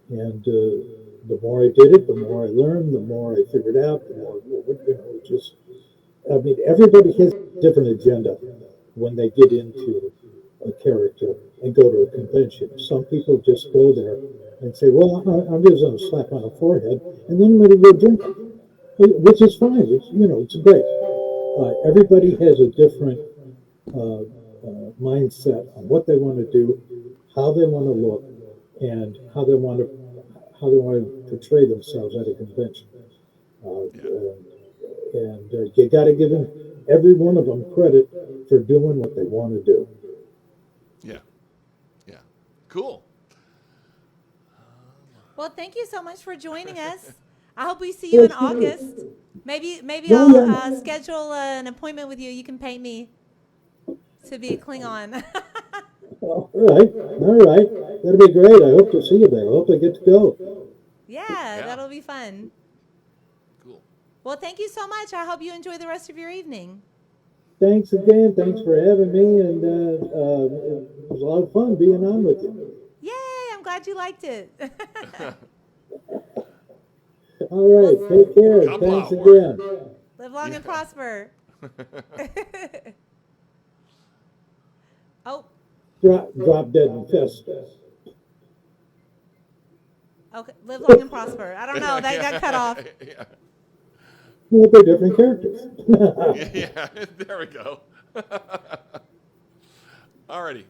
and the more I did it, the more I learned, the more I figured out, the more just. I mean, everybody has a different agenda when they get into a character and go to a convention. Some people just go there and say, "Well, I'm just going to slap on a forehead and then let it go drink," which is fine. It's great. Everybody has a different mindset on what they want to do, how they want to look, and how they want to portray themselves at a convention. Yeah. And you got to give them every one of them credit for doing what they want to do. Yeah. Yeah. Cool. Well, thank you so much for joining us. I hope we see you in August. Maybe I'll schedule an appointment with you. You can paint me to be a Klingon. All right. That'll be great. I hope to see you there. I hope I get to go. Yeah, that'll be fun. Cool. Well, thank you so much. I hope you enjoy the rest of your evening. Thanks again. Thanks for having me, and it was a lot of fun being on with you. Yay! I'm glad you liked it. All right. Take care. Come Thanks on, again. Live long and prosper. Oh, Drop dead and fest. okay. Live long and prosper. I don't know. That got cut off. Yeah. Well, they're different characters. Yeah. There we go. Alrighty.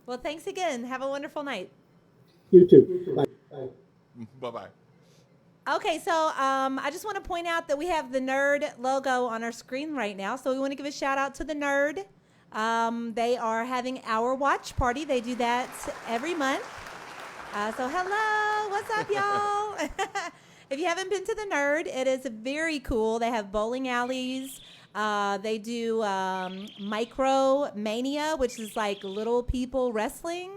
Well, thanks again. Have a wonderful night. You too. Bye. Bye-bye. Okay, so I just want to point out that we have the Nerd logo on our screen right now. So we want to give a shout out to the Nerd. They are having our watch party. They do that every month. So hello, what's up, y'all? If you haven't been to the Nerd, it is very cool. They have bowling alleys. They do Micro Mania, which is like little people wrestling.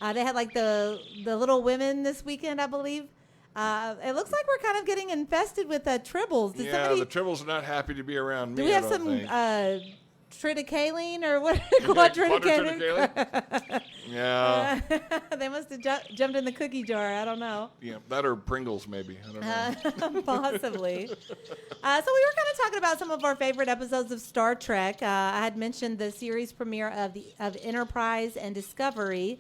They had like the Little Women this weekend, I believe. It looks like we're kind of getting infested with tribbles. Yeah, the tribbles are not happy to be around me. Do we have some triticale or what? Quadriticale? Yeah. They must have jumped in the cookie jar. I don't know. Yeah, that or Pringles maybe. I don't know. Possibly. So we were kind of talking about some of our favorite episodes of Star Trek. I had mentioned the series premiere of Enterprise and Discovery.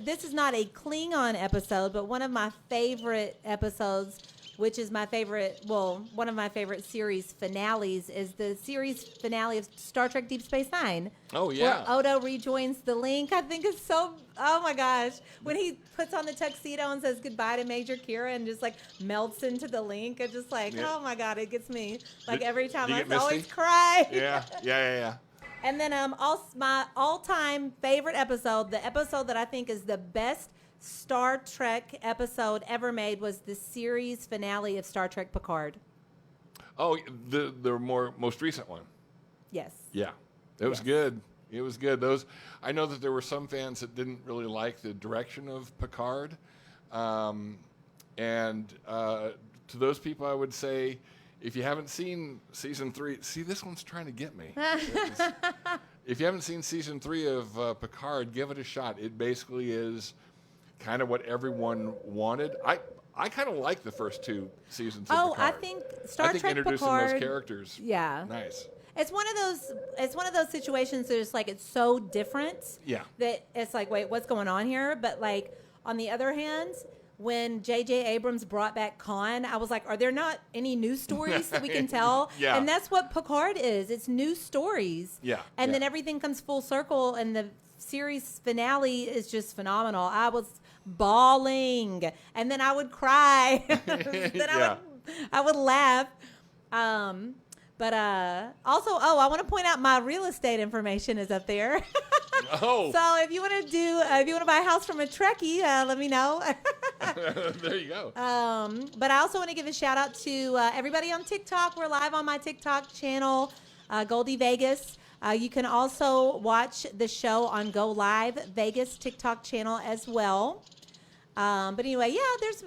This is not a Klingon episode, but one of my favorite episodes, which is one of my favorite series finales, is the series finale of Star Trek Deep Space Nine. Oh, yeah. Where Odo rejoins the Link. I think it's so, oh my gosh. When he puts on the tuxedo and says goodbye to Major Kira and just like melts into the Link, it's just like, oh my God, it gets me. Like every time I always cry. Yeah. And then my all-time favorite episode, the episode that I think is the best Star Trek episode ever made, was the series finale of Star Trek Picard. Oh, the most recent one. Yes. Yeah, it was good. It was good. I know that there were some fans that didn't really like the direction of Picard, and to those people, I would say, if you haven't seen season 3, see, this one's trying to get me. If you haven't seen season 3 of Picard, give it a shot. It basically is kind of what everyone wanted. I kind of like the first 2 seasons of Picard. I think Star Trek introducing Picard, those characters. Yeah. Nice. It's one of those situations that it's like it's so different. Yeah. That it's like, wait, what's going on here? But like on the other hand, when J.J. Abrams brought back Khan, I was like, are there not any news stories that we can tell? Yeah. And that's what Picard is. It's news stories. Yeah. And then everything comes full circle, and the series finale is just phenomenal. I was bawling, and then I would cry. I would laugh. But also, I want to point out my real estate information is up there. Oh. So if you want to buy a house from a Trekkie, let me know. There you go. But I also want to give a shout out to everybody on TikTok. We're live on my TikTok channel, Goldie Vegas. You can also watch the show on Go Live Vegas TikTok channel as well. But anyway, yeah,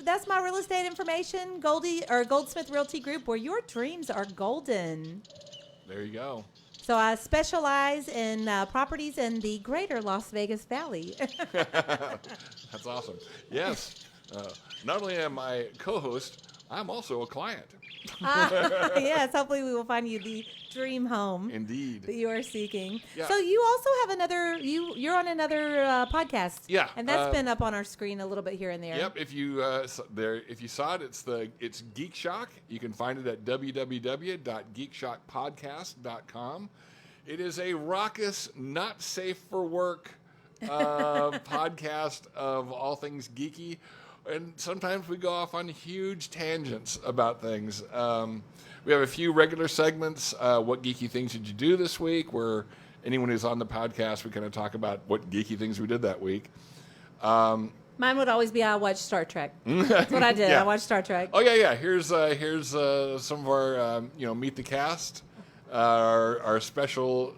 that's my real estate information, Goldsmith Realty Group, where your dreams are golden. There you go. So I specialize in properties in the greater Las Vegas Valley. That's awesome. Yes. Not only am I co-host, I'm also a client. Yes, hopefully we will find you the dream home. Indeed. That you are seeking. Yeah. So you also have you're on another podcast. Yeah. And that's been up on our screen a little bit here and there. Yep. If you saw it, it's Geek Shock. You can find it at www.geekshockpodcast.com. It is a raucous, not safe for work podcast of all things geeky. And sometimes we go off on huge tangents about things. We have a few regular segments. What geeky things did you do this week? Where anyone who's on the podcast, we kind of talk about what geeky things we did that week. Mine would always be I watched Star Trek. That's what I did. Yeah. I watched Star Trek. Oh yeah. Here's some of our meet the cast, some of our special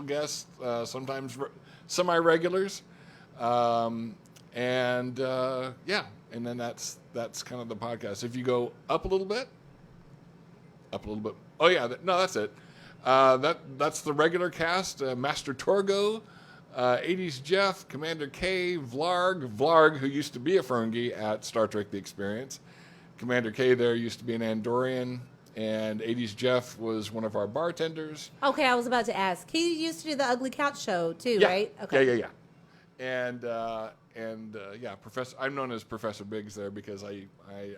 guests, sometimes semi-regulars. And then that's kind of the podcast. If you go up a little bit. Oh yeah, that's it. That's the regular cast: Master Torgo, 80s Jeff, Commander K, Vlarg, who used to be a Ferengi at Star Trek: The Experience. Commander K there used to be an Andorian, and 80s Jeff was one of our bartenders. Okay, I was about to ask. He used to do the Ugly Couch show too, Yeah. right? Okay. Yeah. Professor. I'm known as Professor Biggs there because I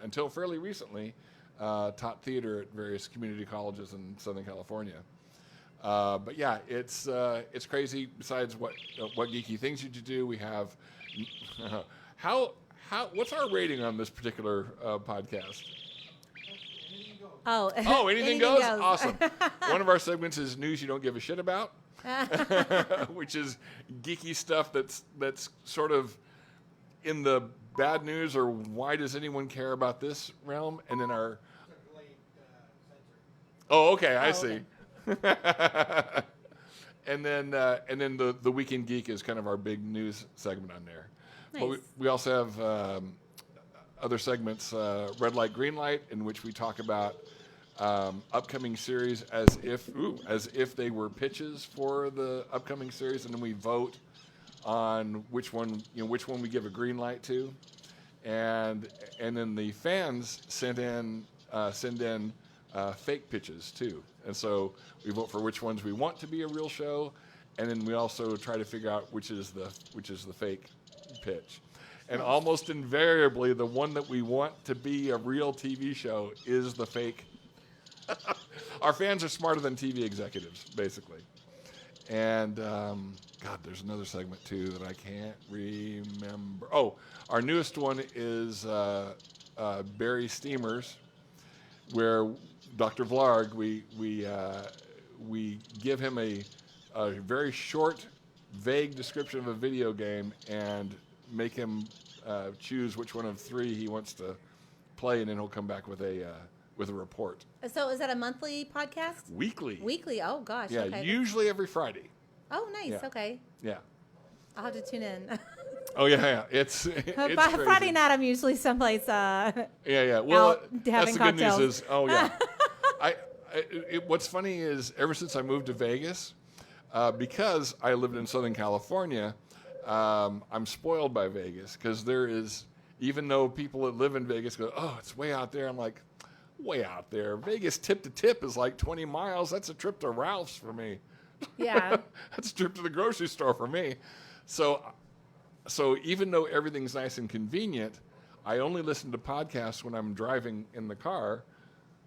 until fairly recently taught theater at various community colleges in Southern California. But yeah, it's crazy. Besides what geeky things you do, we have what's our rating on this particular podcast? Oh, anything goes? Awesome. One of our segments is news you don't give a shit about. Which is geeky stuff that's sort of in the bad news or why does anyone care about this realm? And then our I see. and then the Weekend Geek is kind of our big news segment on there. Nice. But we also have other segments, Red Light, Green Light, in which we talk about upcoming series as if they were pitches for the upcoming series, and then we vote on which one we give a green light to, and then the fans send in fake pitches too, and so we vote for which ones we want to be a real show, and then we also try to figure out which is the fake pitch. And almost invariably, the one that we want to be a real TV show is the fake. Our fans are smarter than TV executives, basically. And, there's another segment, too, that I can't remember. Oh, our newest one is Barry Steamers, where Dr. Vlarg, we give him a very short, vague description of a video game and make him choose which one of three he wants to play, and then he'll come back with a report. So is that a monthly podcast? Weekly. Weekly. Oh gosh. Yeah, okay. Usually every Friday. Oh, nice. Yeah. Okay. Yeah. I'll have to tune in. Oh yeah. It's By crazy. Friday night, I'm usually someplace. Yeah. Well, out that's having the cocktails. good news is. Oh yeah. What's funny is ever since I moved to Vegas, because I lived in Southern California, I'm spoiled by Vegas because there is, even though people that live in Vegas go, oh, it's way out there. I'm like, way out there. Vegas tip to tip is like 20 miles. That's a trip to Ralph's for me. Yeah. That's a trip to the grocery store for me. So even though everything's nice and convenient, I only listen to podcasts when I'm driving in the car,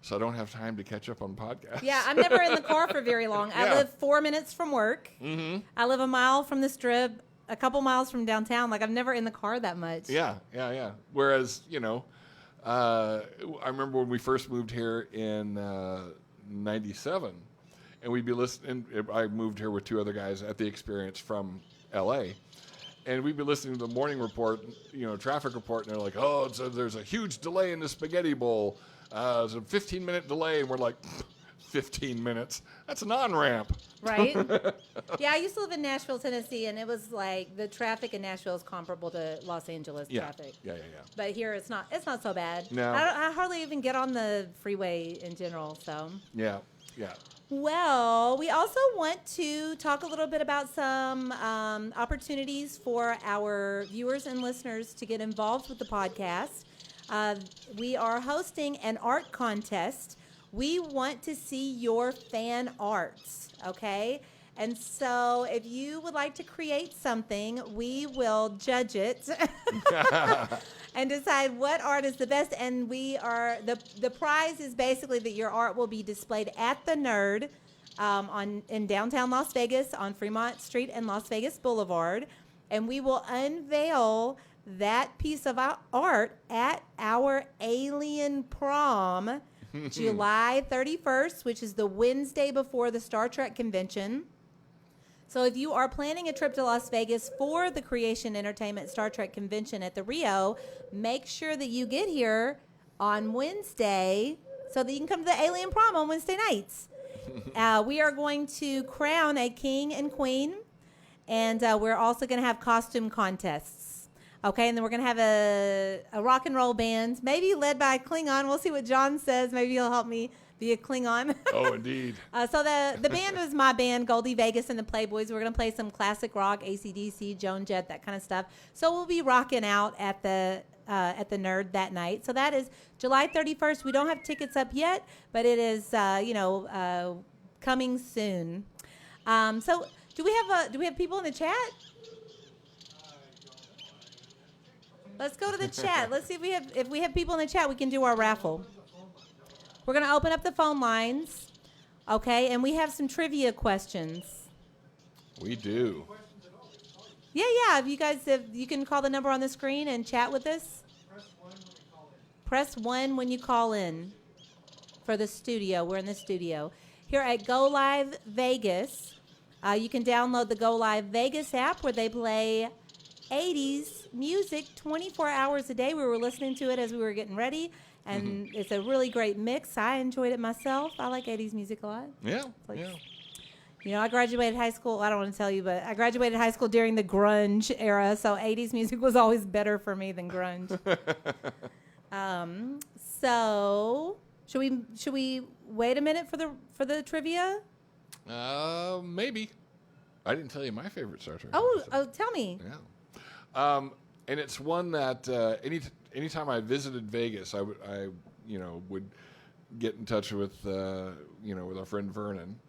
so I don't have time to catch up on podcasts. Yeah, I'm never in the car for very long. I Yeah. live 4 minutes from work. Mm-hmm. I live a mile from the Strip, a couple miles from downtown. Like, I'm never in the car that much. Yeah. Whereas, I remember when we first moved here in 97, and we'd be listening. I moved here with two other guys at the Experience from L.A., and we'd be listening to the morning report, traffic report, and they're like, there's a huge delay in the spaghetti bowl. It's a 15-minute delay, and we're like, 15 minutes. That's an on-ramp. Right? Yeah, I used to live in Nashville, Tennessee, and it was like the traffic in Nashville is comparable to Los Angeles traffic. Yeah. But here it's not so bad. No. I hardly even get on the freeway in general, so. Yeah. Well, we also want to talk a little bit about some opportunities for our viewers and listeners to get involved with the podcast. We are hosting an art contest. We want to see your fan arts, okay? And so if you would like to create something, we will judge it and decide what art is the best. And we are the prize is basically that your art will be displayed at the Nerd in downtown Las Vegas on Fremont Street and Las Vegas Boulevard. And we will unveil that piece of art at our Alien Prom, July 31st, which is the Wednesday before the Star Trek convention. So if you are planning a trip to Las Vegas for the Creation Entertainment Star Trek convention at the Rio, make sure that you get here on Wednesday so that you can come to the Alien Prom on Wednesday nights. We are going to crown a king and queen, and we're also going to have costume contests. Okay, and then we're going to have a rock and roll band, maybe led by a Klingon. We'll see what John says. Maybe he'll help me be a Klingon. Oh, indeed. So the band is my band, Goldie Vegas and the Playboys. We're going to play some classic rock, AC/DC, Joan Jett, that kind of stuff. So we'll be rocking out at the Nerd that night. So that is July 31st. We don't have tickets up yet, but it is coming soon. So do we have people in the chat? Let's go to the chat. Let's see if we have people in the chat. We can do our raffle. We're going to open up the phone lines, okay? And we have some trivia questions. We do. Yeah. If you can call the number on the screen and chat with us. Press 1 when you call in for the studio. We're in the studio here at Go Live Vegas. You can download the Go Live Vegas app where they play 80s music 24 hours a day. We were listening to it as we were getting ready, and it's a really great mix. I enjoyed it myself. I like 80s music a lot. Yeah, You know, I graduated high school. I don't want to tell you, but I graduated high school during the grunge era, so 80s music was always better for me than grunge. So should we wait a minute for the trivia? Maybe. I didn't tell you my favorite Star Trek. Oh, tell me. Yeah. And it's one that anytime I visited Vegas, I would get in touch with with our friend Vernon,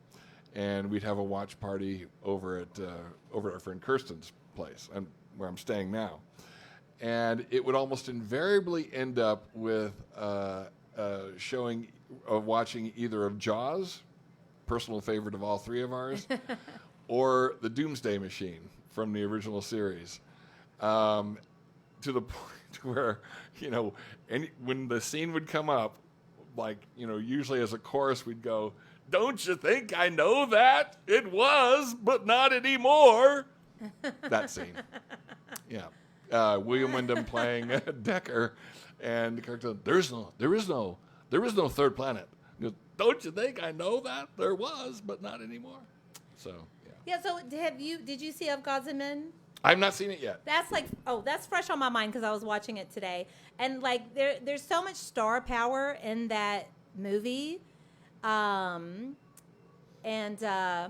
and we'd have a watch party over at our friend Kirsten's place, and where I'm staying now. And it would almost invariably end up with watching either of Jaws, personal favorite of all three of ours, or the Doomsday Machine from the original series. To the point where, when the scene would come up, usually as a chorus we'd go, "Don't you think I know that? It was, but not anymore." That scene. Yeah. William Wyndham playing Decker, and the character, there is no third planet. He goes, "Don't you think I know that? There was, but not anymore." So, yeah. Yeah, so did you see Of Gods and Men? I've not seen it yet. That's fresh on my mind because I was watching it today. And there's so much star power in that movie. And I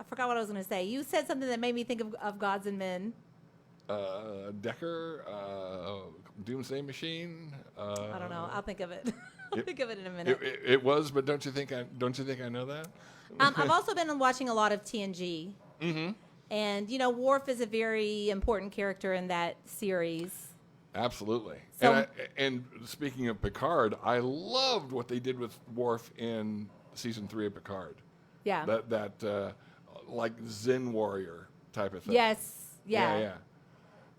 forgot what I was going to say. You said something that made me think of Gods and Men. Decker, Doomsday Machine. I don't know. I'll think of it. I'll think of it in a minute. It was, but don't you think I know that? I've also been watching a lot of TNG. Mm-hmm. And, Worf is a very important character in that series. Absolutely. So, and speaking of Picard, I loved what they did with Worf in season 3 of Picard. Yeah. That like Zen warrior type of thing. Yes. Yeah. Yeah.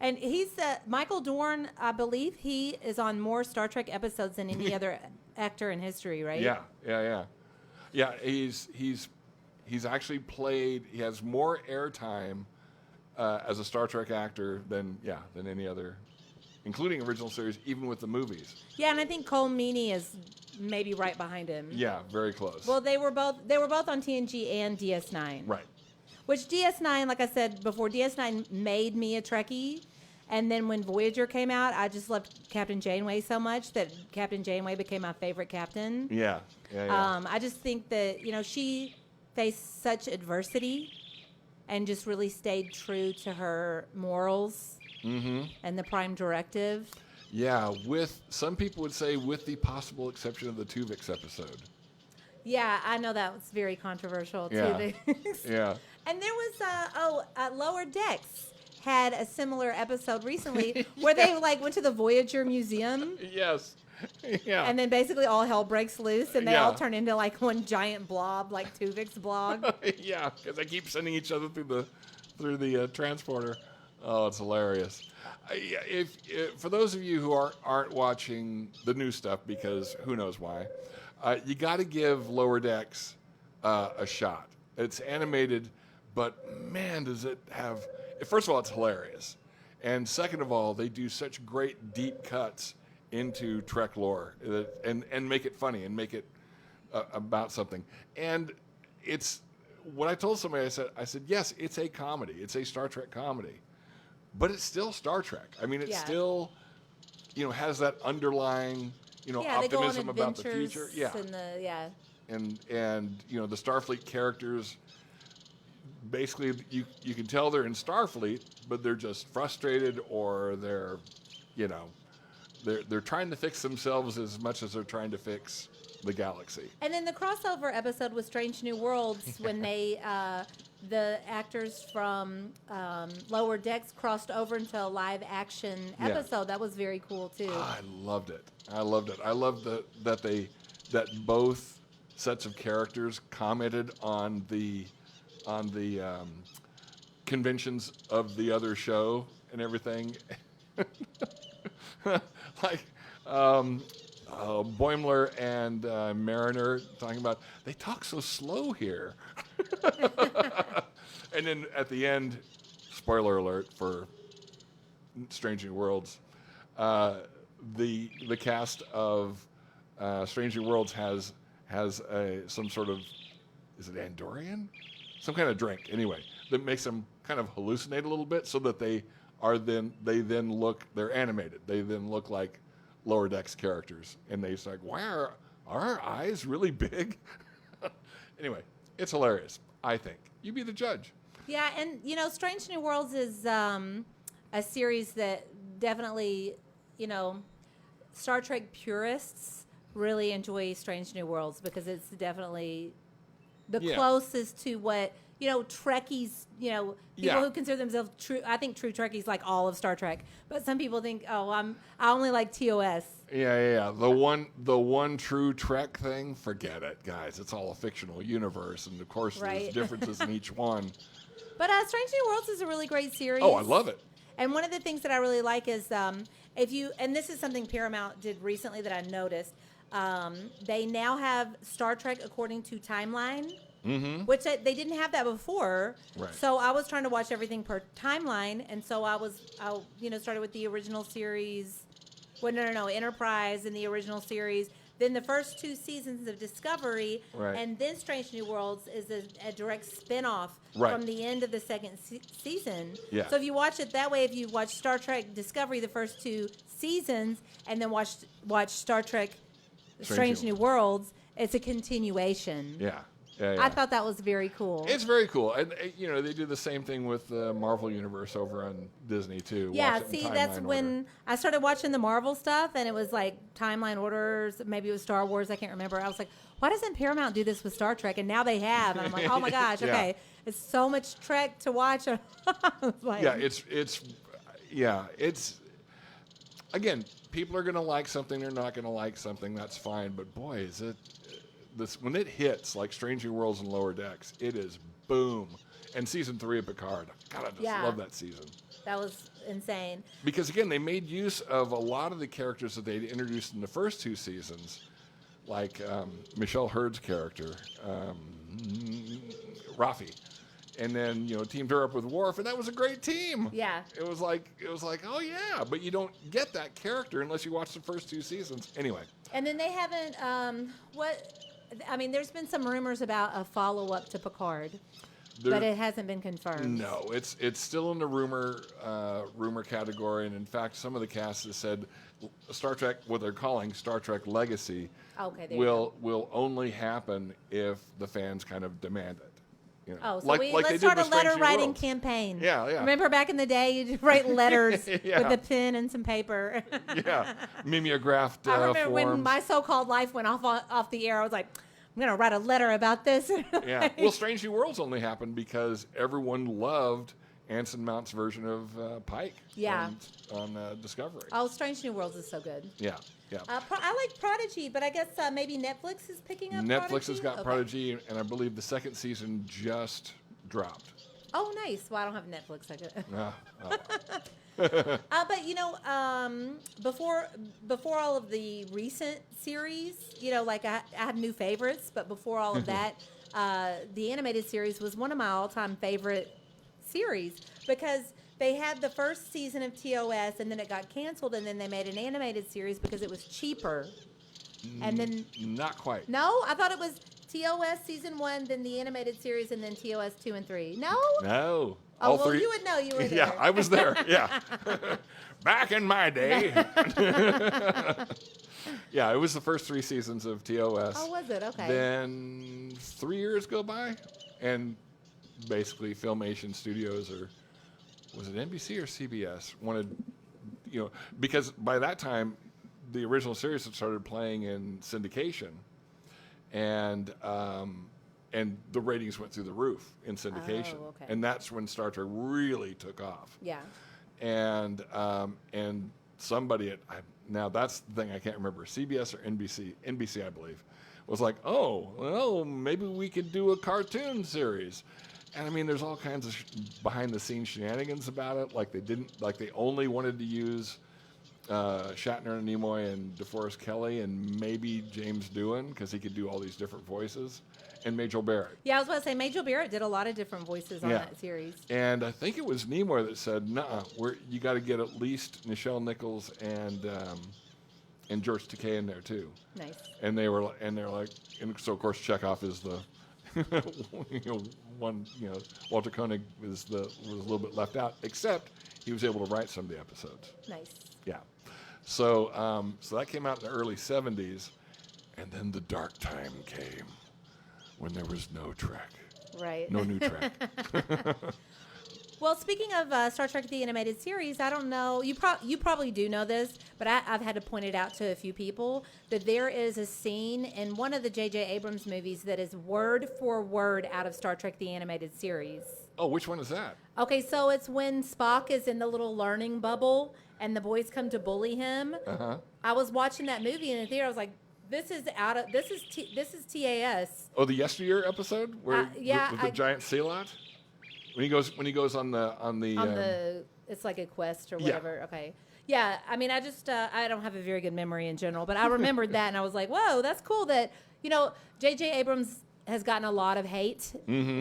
And he's Michael Dorn, I believe he is on more Star Trek episodes than any other actor in history, right? Yeah. He's actually played. He has more airtime as a Star Trek actor than any other, including original series, even with the movies. Yeah, and I think Cole Meany is maybe right behind him. Yeah, very close. Well, they were both on TNG and DS9. Right. Which DS9, like I said before, DS9 made me a Trekkie. And then when Voyager came out, I just loved Captain Janeway so much that Captain Janeway became my favorite captain. Yeah. I just think that, she faced such adversity and just really stayed true to her morals and the Prime Directive. Yeah, some people would say with the possible exception of the Tuvix episode. Yeah, I know that was very controversial, Tuvix. Yeah. And there was, Lower Decks had a similar episode recently where they went to the Voyager Museum. Yes. Yeah. And then basically all hell breaks loose and they all turn into one giant blob, like Tuvix blob. Yeah, because they keep sending each other through the transporter. Oh, it's hilarious. If for those of you who aren't watching the new stuff, because who knows why, you got to give Lower Decks a shot. It's animated, but man, does it have... First of all, it's hilarious. And second of all, they do such great deep cuts into Trek lore and make it funny and make it about something. And it's what I told somebody, I said, yes, it's a comedy. It's a Star Trek comedy. But it's still Star Trek. I mean, it still, has that underlying, optimism about the future. Yeah. And the Starfleet characters, basically, you can tell they're in Starfleet, but they're just frustrated, or they're trying to fix themselves as much as they're trying to fix the galaxy. And then the crossover episode with Strange New Worlds, when they the actors from Lower Decks crossed over into a live action episode, that was very cool too. I loved it. I loved that both sets of characters commented on the conventions of the other show and everything. Boimler and Mariner talking about, they talk so slow here. And then at the end, spoiler alert for Strange New Worlds, the cast of Strange New Worlds has some sort of, is it Andorian? Some kind of drink, anyway, that makes them kind of hallucinate a little bit, so that they're animated. They then look like Lower Decks characters, and they say, why are our eyes really big? Anyway, it's hilarious, I think. You be the judge. Yeah, and Strange New Worlds is a series that definitely, Star Trek purists really enjoy Strange New Worlds, because it's definitely the closest to what Trekkies, people who consider themselves true. I think true Trekkies like all of Star Trek, but some people think, I only like TOS. Yeah. The one true Trek thing, forget it, guys. It's all a fictional universe, and of course there's differences in each one. But Strange New Worlds is a really great series. Oh, I love it. And one of the things that I really like is and this is something Paramount did recently that I noticed. They now have Star Trek according to timeline. Mm-hmm. Which they didn't have that before. Right. So I was trying to watch everything per timeline, and so I started with the original series. Well, no, Enterprise and the original series. Then the first 2 seasons of Discovery, and then Strange New Worlds is a direct spin-off from the end of the second season. Yeah. So if you watch it that way, if you watch Star Trek Discovery the first 2 seasons, and then watch Star Trek Strange New Worlds, it's a continuation. Yeah. I thought that was very cool. It's very cool. And, they do the same thing with the Marvel Universe over on Disney, too. Yeah, see, that's when I started watching the Marvel stuff, and it was like timeline orders. Maybe it was Star Wars. I can't remember. I was like, why doesn't Paramount do this with Star Trek? And now they have. And I'm like, oh, my gosh, okay. It's so much Trek to watch. It's again, people are going to like something. They're not going to like something. That's fine. But, boy, is it... when it hits like Strange New Worlds and Lower Decks, it is boom. And season 3 of Picard, God, I just love that season. That was insane. Because again, they made use of a lot of the characters that they'd introduced in the first 2 seasons, like Michelle Hurd's character, Rafi, and then teamed her up with Worf, and that was a great team. Yeah. It was like, oh yeah, but you don't get that character unless you watch the first 2 seasons. Anyway. And then they haven't. There's been some rumors about a follow-up to Picard, but it hasn't been confirmed. No, it's still in the rumor category, and in fact, some of the cast has said Star Trek, what they're calling Star Trek Legacy, will only happen if the fans kind of demand it. So let's start a letter writing campaign. Yeah. Remember back in the day, you'd write letters with a pen and some paper. Yeah, mimeographed I remember forms. when my so-called life went off the air. I was like, I'm going to write a letter about this. Yeah. Well, Strange New Worlds only happened because everyone loved Anson Mount's version of Pike. Yeah. On Discovery. Oh, Strange New Worlds is so good. Yeah. I like Prodigy, but I guess maybe Netflix is picking up Netflix Prodigy? has got Prodigy, and I believe the 2nd season just dropped. Oh, nice. Well, I don't have Netflix. But before all of the recent series, I have new favorites, but before all of that, the animated series was one of my all-time favorite series because they had the first season of TOS, and then it got canceled, and then they made an animated series because it was cheaper. And then not quite. No, I thought it was TOS season 1, then the animated series, and then TOS 2 and 3. No. No. Oh, all well, 3. you would know. You were there. Yeah, I was there. Yeah. Back in my day. Yeah, it was the first 3 seasons of TOS. Oh, was it? Okay. Then 3 years go by, and basically Filmation Studios, or was it NBC or CBS, wanted, because by that time the original series had started playing in syndication, and the ratings went through the roof in syndication. Oh, okay. And that's when Star Trek really took off. Yeah. And somebody now that's the thing, I can't remember, CBS or NBC I believe, was like, oh, well, maybe we could do a cartoon series. And I mean, there's all kinds of behind the scenes shenanigans about it. Like they only wanted to use Shatner and Nimoy and DeForest Kelley and maybe James Doohan because he could do all these different voices, and Majel Barrett. Yeah, I was about to say Majel Barrett did a lot of different voices on that series. And I think it was Nimoy that said, "Nuh-uh, you got to get at least Nichelle Nichols and George Takei in there too." Nice. And they were like, and so of course Chekhov is the one. Walter Koenig was a little bit left out, except he was able to write some of the episodes. Nice. Yeah. So that came out in the early 70s, and then the dark time came when there was no Trek. Right. No new Trek. Well, speaking of Star Trek the Animated Series, I don't know, you probably do know this, but I've had to point it out to a few people, that there is a scene in one of the J.J. Abrams movies that is word for word out of Star Trek the Animated Series. Oh, which one is that? Okay, so it's when Spock is in the little learning bubble and the boys come to bully him. Uh-huh. I was watching that movie in the theater. I was like, this is TAS. Oh, the Yesteryear episode where with the giant sea lot? When he goes on the it's like a quest or whatever. Yeah. Okay. Yeah, I mean, I don't have a very good memory in general, but I remembered that and I was like, whoa, that's cool that, J.J. Abrams has gotten a lot of hate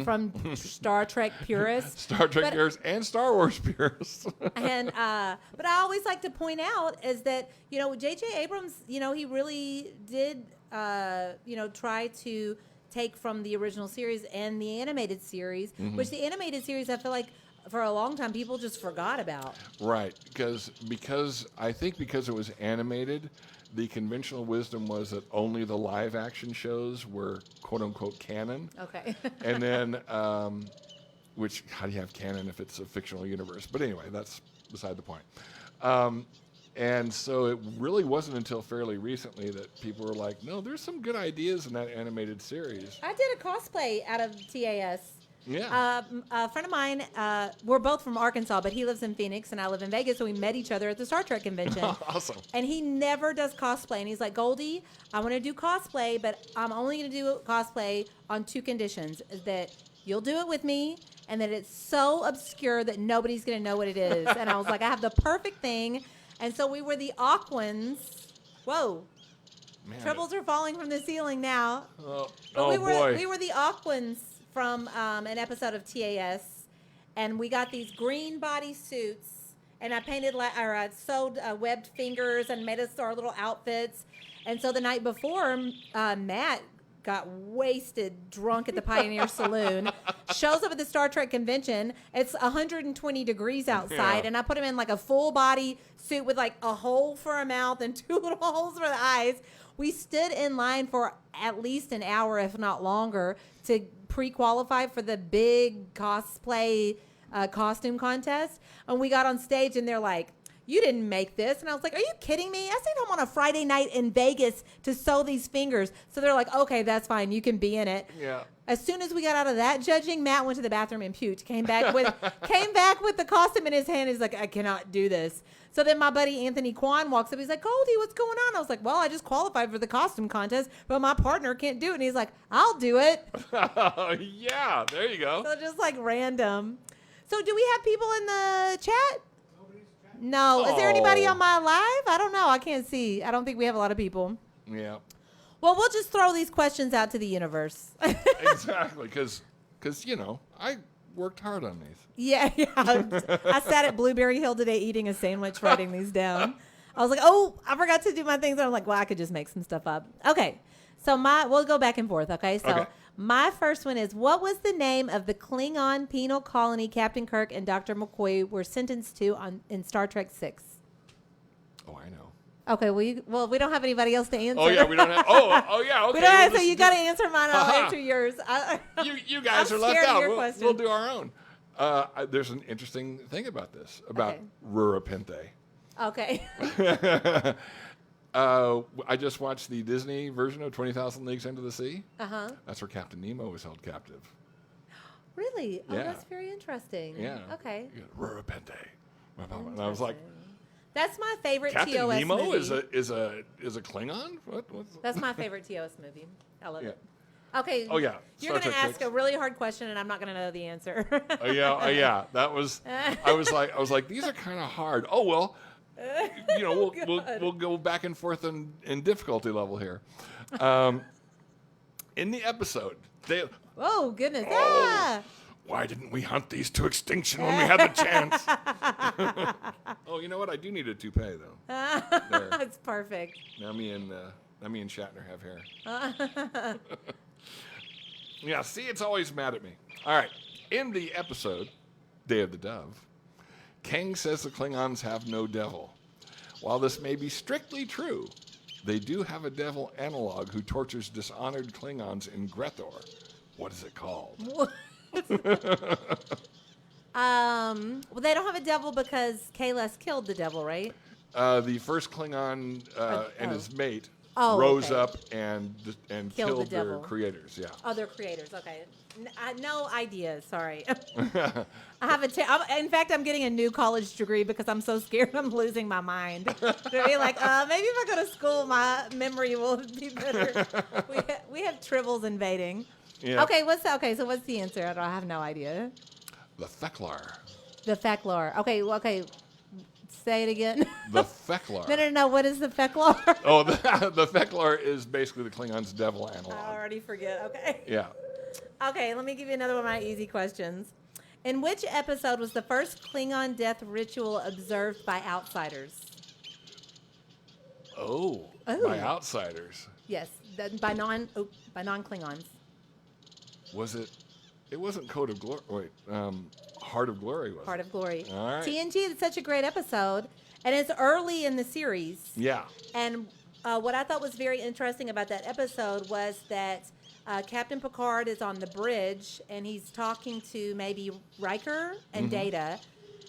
from Star Trek purists. Purists and Star Wars purists. And but I always like to point out is that, J.J. Abrams, he really did try to take from the original series and the animated series, which the animated series I feel like for a long time people just forgot about. Right, because I think because it was animated, the conventional wisdom was that only the live action shows were quote unquote canon. Okay. And then which how do you have canon if it's a fictional universe? But anyway, that's beside the point. And so it really wasn't until fairly recently that people were like, no, there's some good ideas in that animated series. I did a cosplay out of TAS. Yeah. A friend of mine, we're both from Arkansas, but he lives in Phoenix and I live in Vegas, so we met each other at the Star Trek convention. Awesome. And he never does cosplay. And he's like, Goldie, I want to do cosplay, but I'm only going to do cosplay on 2 conditions. Is that you'll do it with me, and that it's so obscure that nobody's going to know what it is. And I was like, I have the perfect thing. And so we were the Aquans. Whoa. Man, Triples are falling from the ceiling now. Oh, But boy. we were the Aquans from an episode of TAS, and we got these green body suits, and I painted or I sewed webbed fingers and made us our little outfits. And so the night before, Matt got wasted drunk at the Pioneer Saloon, shows up at the Star Trek convention. It's 120 degrees outside, and I put him in like a full body suit with like a hole for a mouth and 2 little holes for the eyes. We stood in line for at least an hour, if not longer, to pre-qualify for the big cosplay costume contest. And we got on stage, and they're like, "You didn't make this." And I was like, "Are you kidding me? I stayed home on a Friday night in Vegas to sew these fingers." So they're like, "Okay, that's fine. You can be in it." Yeah. As soon as we got out of that judging, Matt went to the bathroom and puked. Came back with the costume in his hand. He's like, "I cannot do this." So then my buddy Anthony Kwan walks up. He's like, "Goldie, what's going on?" I was like, "Well, I just qualified for the costume contest, but my partner can't do it." And he's like, "I'll do it." Yeah, there you go. So just like random. So do we have people in the chat? No. Is there anybody on my live? I don't know. I can't see. I don't think we have a lot of people. Yeah. Well, we'll just throw these questions out to the universe. Exactly, because I worked hard on these. Yeah. I sat at Blueberry Hill today eating a sandwich, writing these down. I was like, "Oh, I forgot to do my things." And I'm like, "Well, I could just make some stuff up." Okay. So we'll go back and forth. Okay. So my first one is, what was the name of the Klingon penal colony Captain Kirk and Dr. McCoy were sentenced to in Star Trek 6? Oh, I know. Okay, well, we don't have anybody else to answer. Oh yeah, we don't have. Oh yeah. Okay. We don't have, so you got to answer mine. I'll answer yours. You guys I'm are left scared of out. your question. We'll do our own. There's an interesting thing about this about Rurapente. Okay. I just watched the Disney version of 20,000 Leagues Under the Sea. That's where Captain Nemo was held captive. Really? Oh, Yeah. that's very interesting. Yeah. Okay. Rurapente. And I was like, that's my favorite Captain TOS Nemo movie. is a Klingon? What's That's my favorite TOS movie. I love it. Okay. Oh yeah. You're going to ask a really hard question, and I'm not going to know the answer. Oh yeah. That was. I was like, these are kind of hard. Oh well. We'll go back and forth in difficulty level here. In the episode, oh goodness! Ah! Why didn't we hunt these to extinction when we had the chance? Oh, you know what? I do need a toupee though. That's perfect. Now me and Shatner have hair. Yeah. See, it's always mad at me. All right. In the episode, Day of the Dove, Kang says the Klingons have no devil. While this may be strictly true, they do have a devil analog who tortures dishonored Klingons in Grethor. What is it called? Well, they don't have a devil because Kahless killed the devil, right? The first Klingon and his mate rose up and killed their devil. creators. Yeah. Oh, they're creators. Okay. No idea. Sorry. I have in fact, I'm getting a new college degree because I'm so scared I'm losing my mind. They'll be like, maybe if I go to school, my memory will be better. We have tribbles invading. Yeah. Okay. So what's the answer? I have no idea. The Feklar. The Feklar. Okay. Say it again. The Feklar. No. What is the Feklar? Oh, the Feklar is basically the Klingon's devil analog. I already forget. Okay. Yeah. Okay, let me give you another one of my easy questions. In which episode was the first Klingon death ritual observed by outsiders? Oh. By outsiders. Yes, by non-Klingons. Was it? It wasn't Code of Glory. Wait, Heart of Glory was. Heart of Glory. All right. TNG is such a great episode, and it's early in the series. Yeah. And what I thought was very interesting about that episode was that Captain Picard is on the bridge, and he's talking to maybe Riker and Data,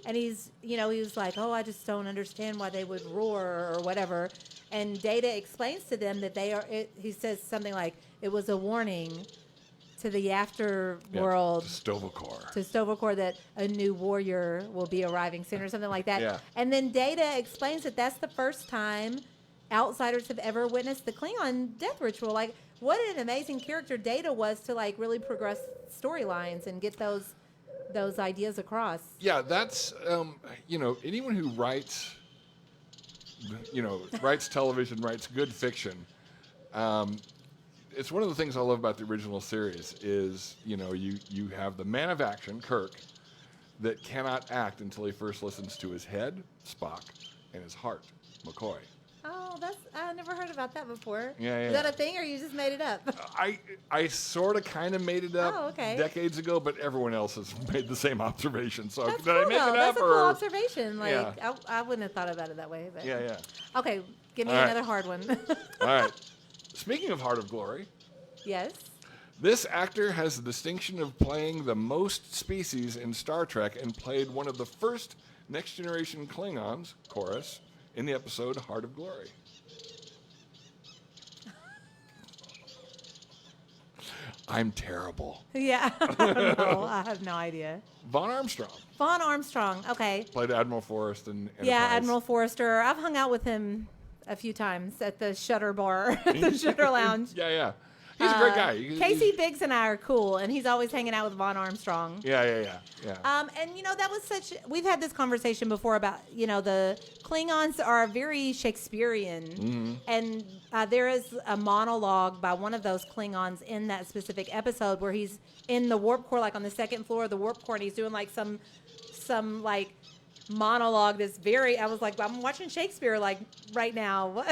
and he was like, "Oh, I just don't understand why they would roar or whatever." And Data explains to them that he says something like, "It was a warning to the afterworld, to Stovokor, that a new warrior will be arriving soon," or something like that. Yeah. And then Data explains that that's the first time outsiders have ever witnessed the Klingon death ritual. Like, what an amazing character Data was to like really progress storylines and get those ideas across. Yeah, that's anyone who writes television, writes good fiction, it's one of the things I love about the original series is, you have the man of action, Kirk, that cannot act until he first listens to his head, Spock, and his heart, McCoy. Oh, I never heard about that before. Yeah. Is that a thing, or you just made it up? I sort of kind of made it up decades ago, but everyone else has made the same observation. So That's did I make it up? That's a cool observation. Like, Yeah. I wouldn't have thought about it that way. But. Yeah. Okay, give me All right. another hard one. All right. Speaking of Heart of Glory, Yes. this actor has the distinction of playing the most species in Star Trek and played one of the first Next Generation Klingons, Chorus, in the episode Heart of Glory. I'm terrible. Yeah. I don't know. I have no idea. Vaughn Armstrong Vaughn Armstrong. Okay. played Admiral Forrest in Enterprise. Yeah, Admiral Forrester. I've hung out with him a few times at the Shutter Bar, the Shutter Lounge. Yeah. He's a great guy. Casey Biggs and I are cool, and he's always hanging out with Vaughn Armstrong. Yeah. And that was we've had this conversation before about, the Klingons are very Shakespearean. Mm-hmm. And there is a monologue by one of those Klingons in that specific episode where he's in the warp core, like on the second floor of the warp core, and he's doing like some like monologue that's I was like, I'm watching Shakespeare like right now.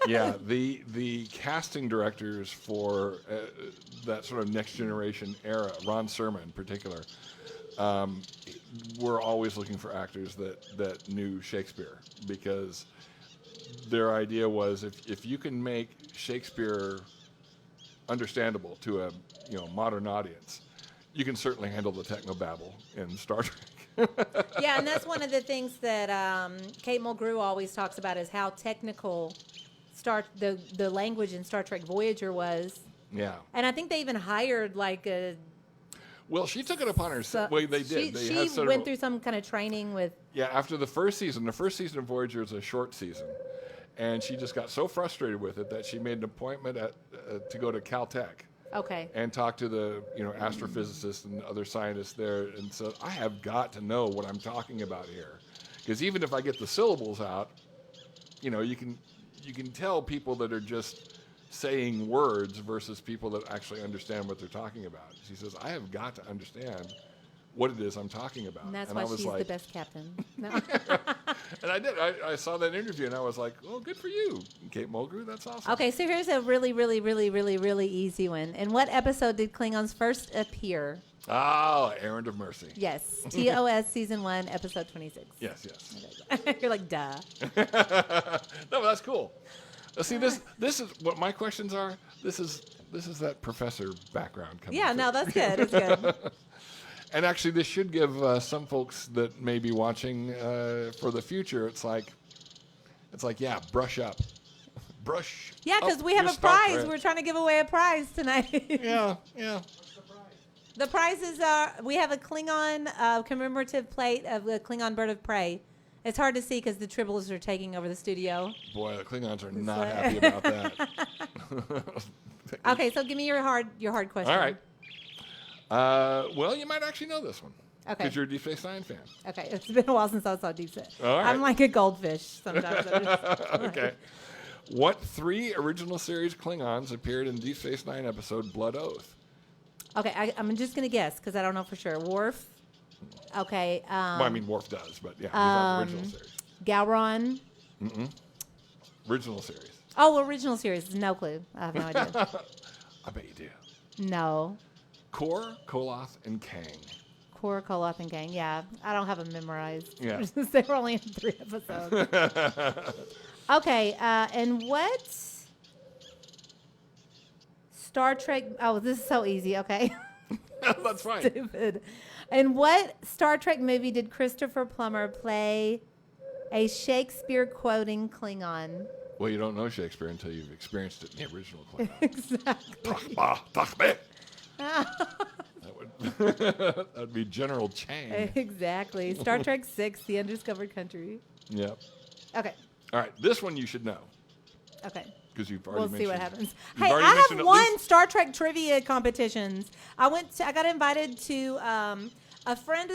Yeah, the casting directors for that sort of Next Generation era, Ron Sermon in particular, were always looking for actors that knew Shakespeare, because their idea was if you can make Shakespeare understandable to a modern audience, you can certainly handle the technobabble in Star Trek. Yeah, and that's one of the things that Kate Mulgrew always talks about is how technical the language in Star Trek Voyager was. Yeah. And I think they even hired like a... Well, she took it upon herself. Well, they did. She went through some kind of training with... Yeah, after the first season of Voyager is a short season. And she just got so frustrated with it that she made an appointment to go to Caltech. Okay. And talk to the astrophysicists and other scientists there, and said, I have got to know what I'm talking about here, because even if I get the syllables out, you can tell people that are just saying words versus people that actually understand what they're talking about. She says, I have got to understand what it is I'm talking about. And that's why she's the best captain. No. And I did. I saw that interview, and I was like, oh, good for you, Kate Mulgrew. That's awesome. Okay, so here's a really, really, really, really, really easy one. In what episode did Klingons first appear? Oh, Errand of Mercy. Yes. TOS Season 1, Episode 26. Yes. You're like, duh. No, that's cool. See, this is what my questions are. This is that professor background coming. Yeah, through. no, that's good. It's good. And actually, this should give some folks that may be watching for the future. It's like, yeah, brush up, brush. Yeah, because we have a prize. We're trying to give away a prize tonight. Yeah. The prizes are, we have a Klingon commemorative plate of the Klingon bird of prey. It's hard to see because the Tribbles are taking over the studio. Boy, the Klingons are not happy about that. Okay, so give me your hard question. All right. Well, you might actually know this one. Okay. Because you're a Deep Space Nine fan. Okay, it's been a while since I saw Deep Space. All right. I'm like a goldfish sometimes. Okay. What 3 original series Klingons appeared in Deep Space Nine episode Blood Oath? Okay, I'm just going to guess because I don't know for sure. Worf. Okay. Well, I mean, Worf does, but yeah, he's not the original series. Gowron. Original series. Oh, original series. No clue. I have no idea. I bet you do. No. Kor, Koloth, and Kang. Kor, Koloth, and Kang. Yeah, I don't have them memorized. Yeah. They were only in 3 episodes. Okay, and what Star Trek... Oh, this is so easy. Okay. That's fine. Stupid. In what Star Trek movie did Christopher Plummer play a Shakespeare-quoting Klingon? Well, you don't know Shakespeare until you've experienced it in the original Klingon. Exactly. That would be General Chang. Exactly. Star Trek 6, The Undiscovered Country. Yep. Okay. All right, this one you should know. Okay. Because you've already mentioned. We'll see what happens. You've Hey, already I mentioned have at won least- Star Trek trivia competitions. I got invited to a friend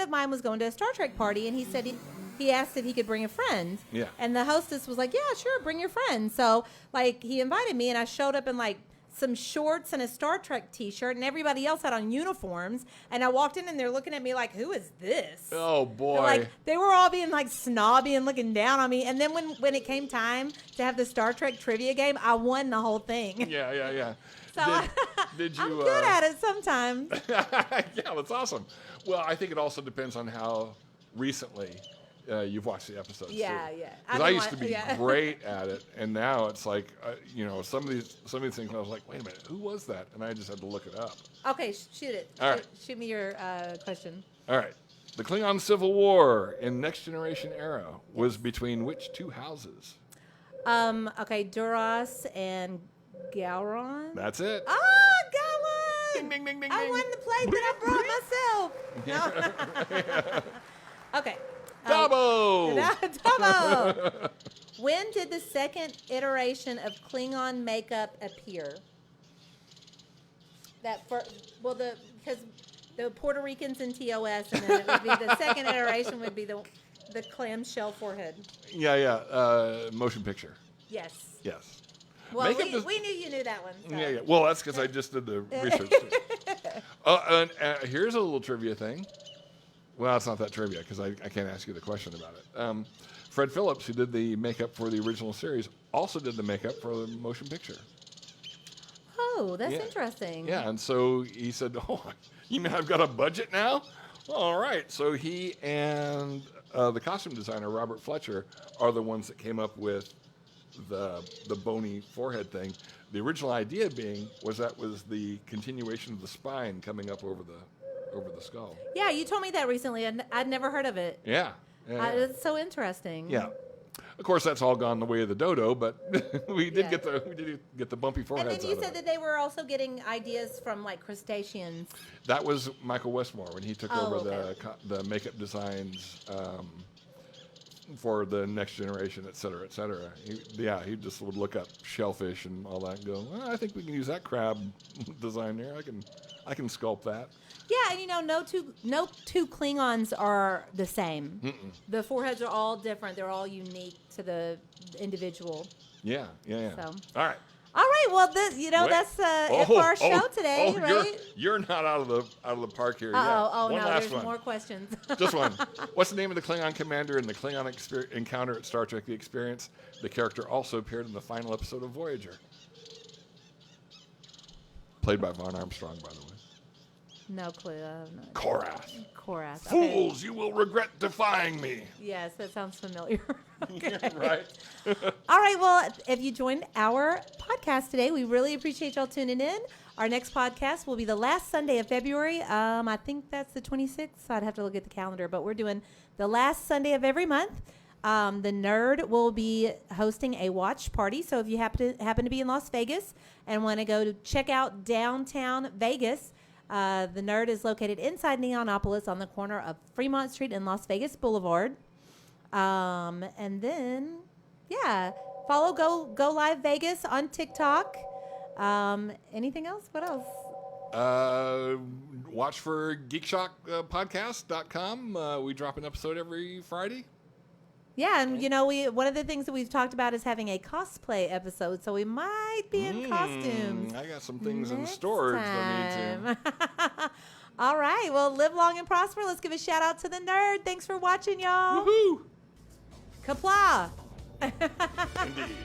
of mine was going to a Star Trek party, and he said he asked if he could bring a friend. Yeah. And the hostess was like, "Yeah, sure, bring your friend." So like he invited me, and I showed up in like some shorts and a Star Trek T-shirt, and everybody else had on uniforms. And I walked in, and they're looking at me like, "Who is this?" Oh boy! Like they were all being like snobby and looking down on me. And then when it came time to have the Star Trek trivia game, I won the whole thing. Yeah. So Did you? I'm good at it sometimes. Yeah, that's awesome. Well, I think it also depends on how recently you've watched the episodes. Yeah, too. yeah. Because I used to be great at it, and now it's like, some of these things. I was like, wait a minute, who was that? And I just had to look it up. Okay, shoot it. All right. Shoot me your question. All right. The Klingon Civil War in Next Generation era was between which two houses? Okay, Duras and Gowron. That's it. Oh, got one! Ding, ding, ding, ding, I ding. won the plate that I brought myself. No. Okay. Dabo! Dabo! When did the second iteration of Klingon makeup appear? Because the Puerto Ricans in TOS, and then it would be the second iteration would be the clamshell forehead. Yeah. Motion picture. Yes. Yes. Well, we knew you knew that one. So. Yeah. Well, that's because I just did the research. Too. And here's a little trivia thing. Well, it's not that trivia because I can't ask you the question about it. Fred Phillips, who did the makeup for the original series, also did the makeup for the motion picture. Oh, that's interesting. Yeah, and so he said, "Oh, you mean I've got a budget now? All right." So he and the costume designer Robert Fletcher are the ones that came up with the bony forehead thing. The original idea was the continuation of the spine coming up over the skull. Yeah, you told me that recently, and I'd never heard of it. Yeah. It's so interesting. Yeah. Of course, that's all gone the way of the dodo, but we did get the bumpy foreheads. And then you said that they were also getting ideas from like crustaceans. That was Michael Westmore when he took over the makeup designs for the Next Generation, et cetera, et cetera. He just would look up shellfish and all that and go, well, I think we can use that crab design there. I can sculpt that. Yeah, and no two Klingons are the same. Mm-mm. The foreheads are all different. They're all unique to the individual. Yeah. So. All right. All right. Well, that's it for our show today, right? You're not out of the park here yet. Oh, one no, last there's one. more questions. Just one. What's the name of the Klingon commander in the Klingon encounter at Star Trek: The Experience? The character also appeared in the final episode of Voyager. Played by Vaughn Armstrong, by the way. No clue. Korath. Korath. Fools, you will regret defying me. Yes, that sounds familiar. Okay. Right. All right. Well, if you joined our podcast today, we really appreciate y'all tuning in. Our next podcast will be the last Sunday of February. I think that's the 26th. I'd have to look at the calendar, but we're doing the last Sunday of every month. The Nerd will be hosting a watch party. So if you happen to be in Las Vegas and want to go to check out downtown Vegas, the Nerd is located inside Neonopolis on the corner of Fremont Street and Las Vegas Boulevard. And then, follow Go Live Vegas on TikTok. Anything else? What else? Watch for geekshockpodcast.com. We drop an episode every Friday. Yeah, and one of the things that we've talked about is having a cosplay episode, so we might be in costumes. I got some things in storage that need to. All right, well, live long and prosper. Let's give a shout out to the Nerd. Thanks for watching, y'all. Woohoo! Kapla. Indeed.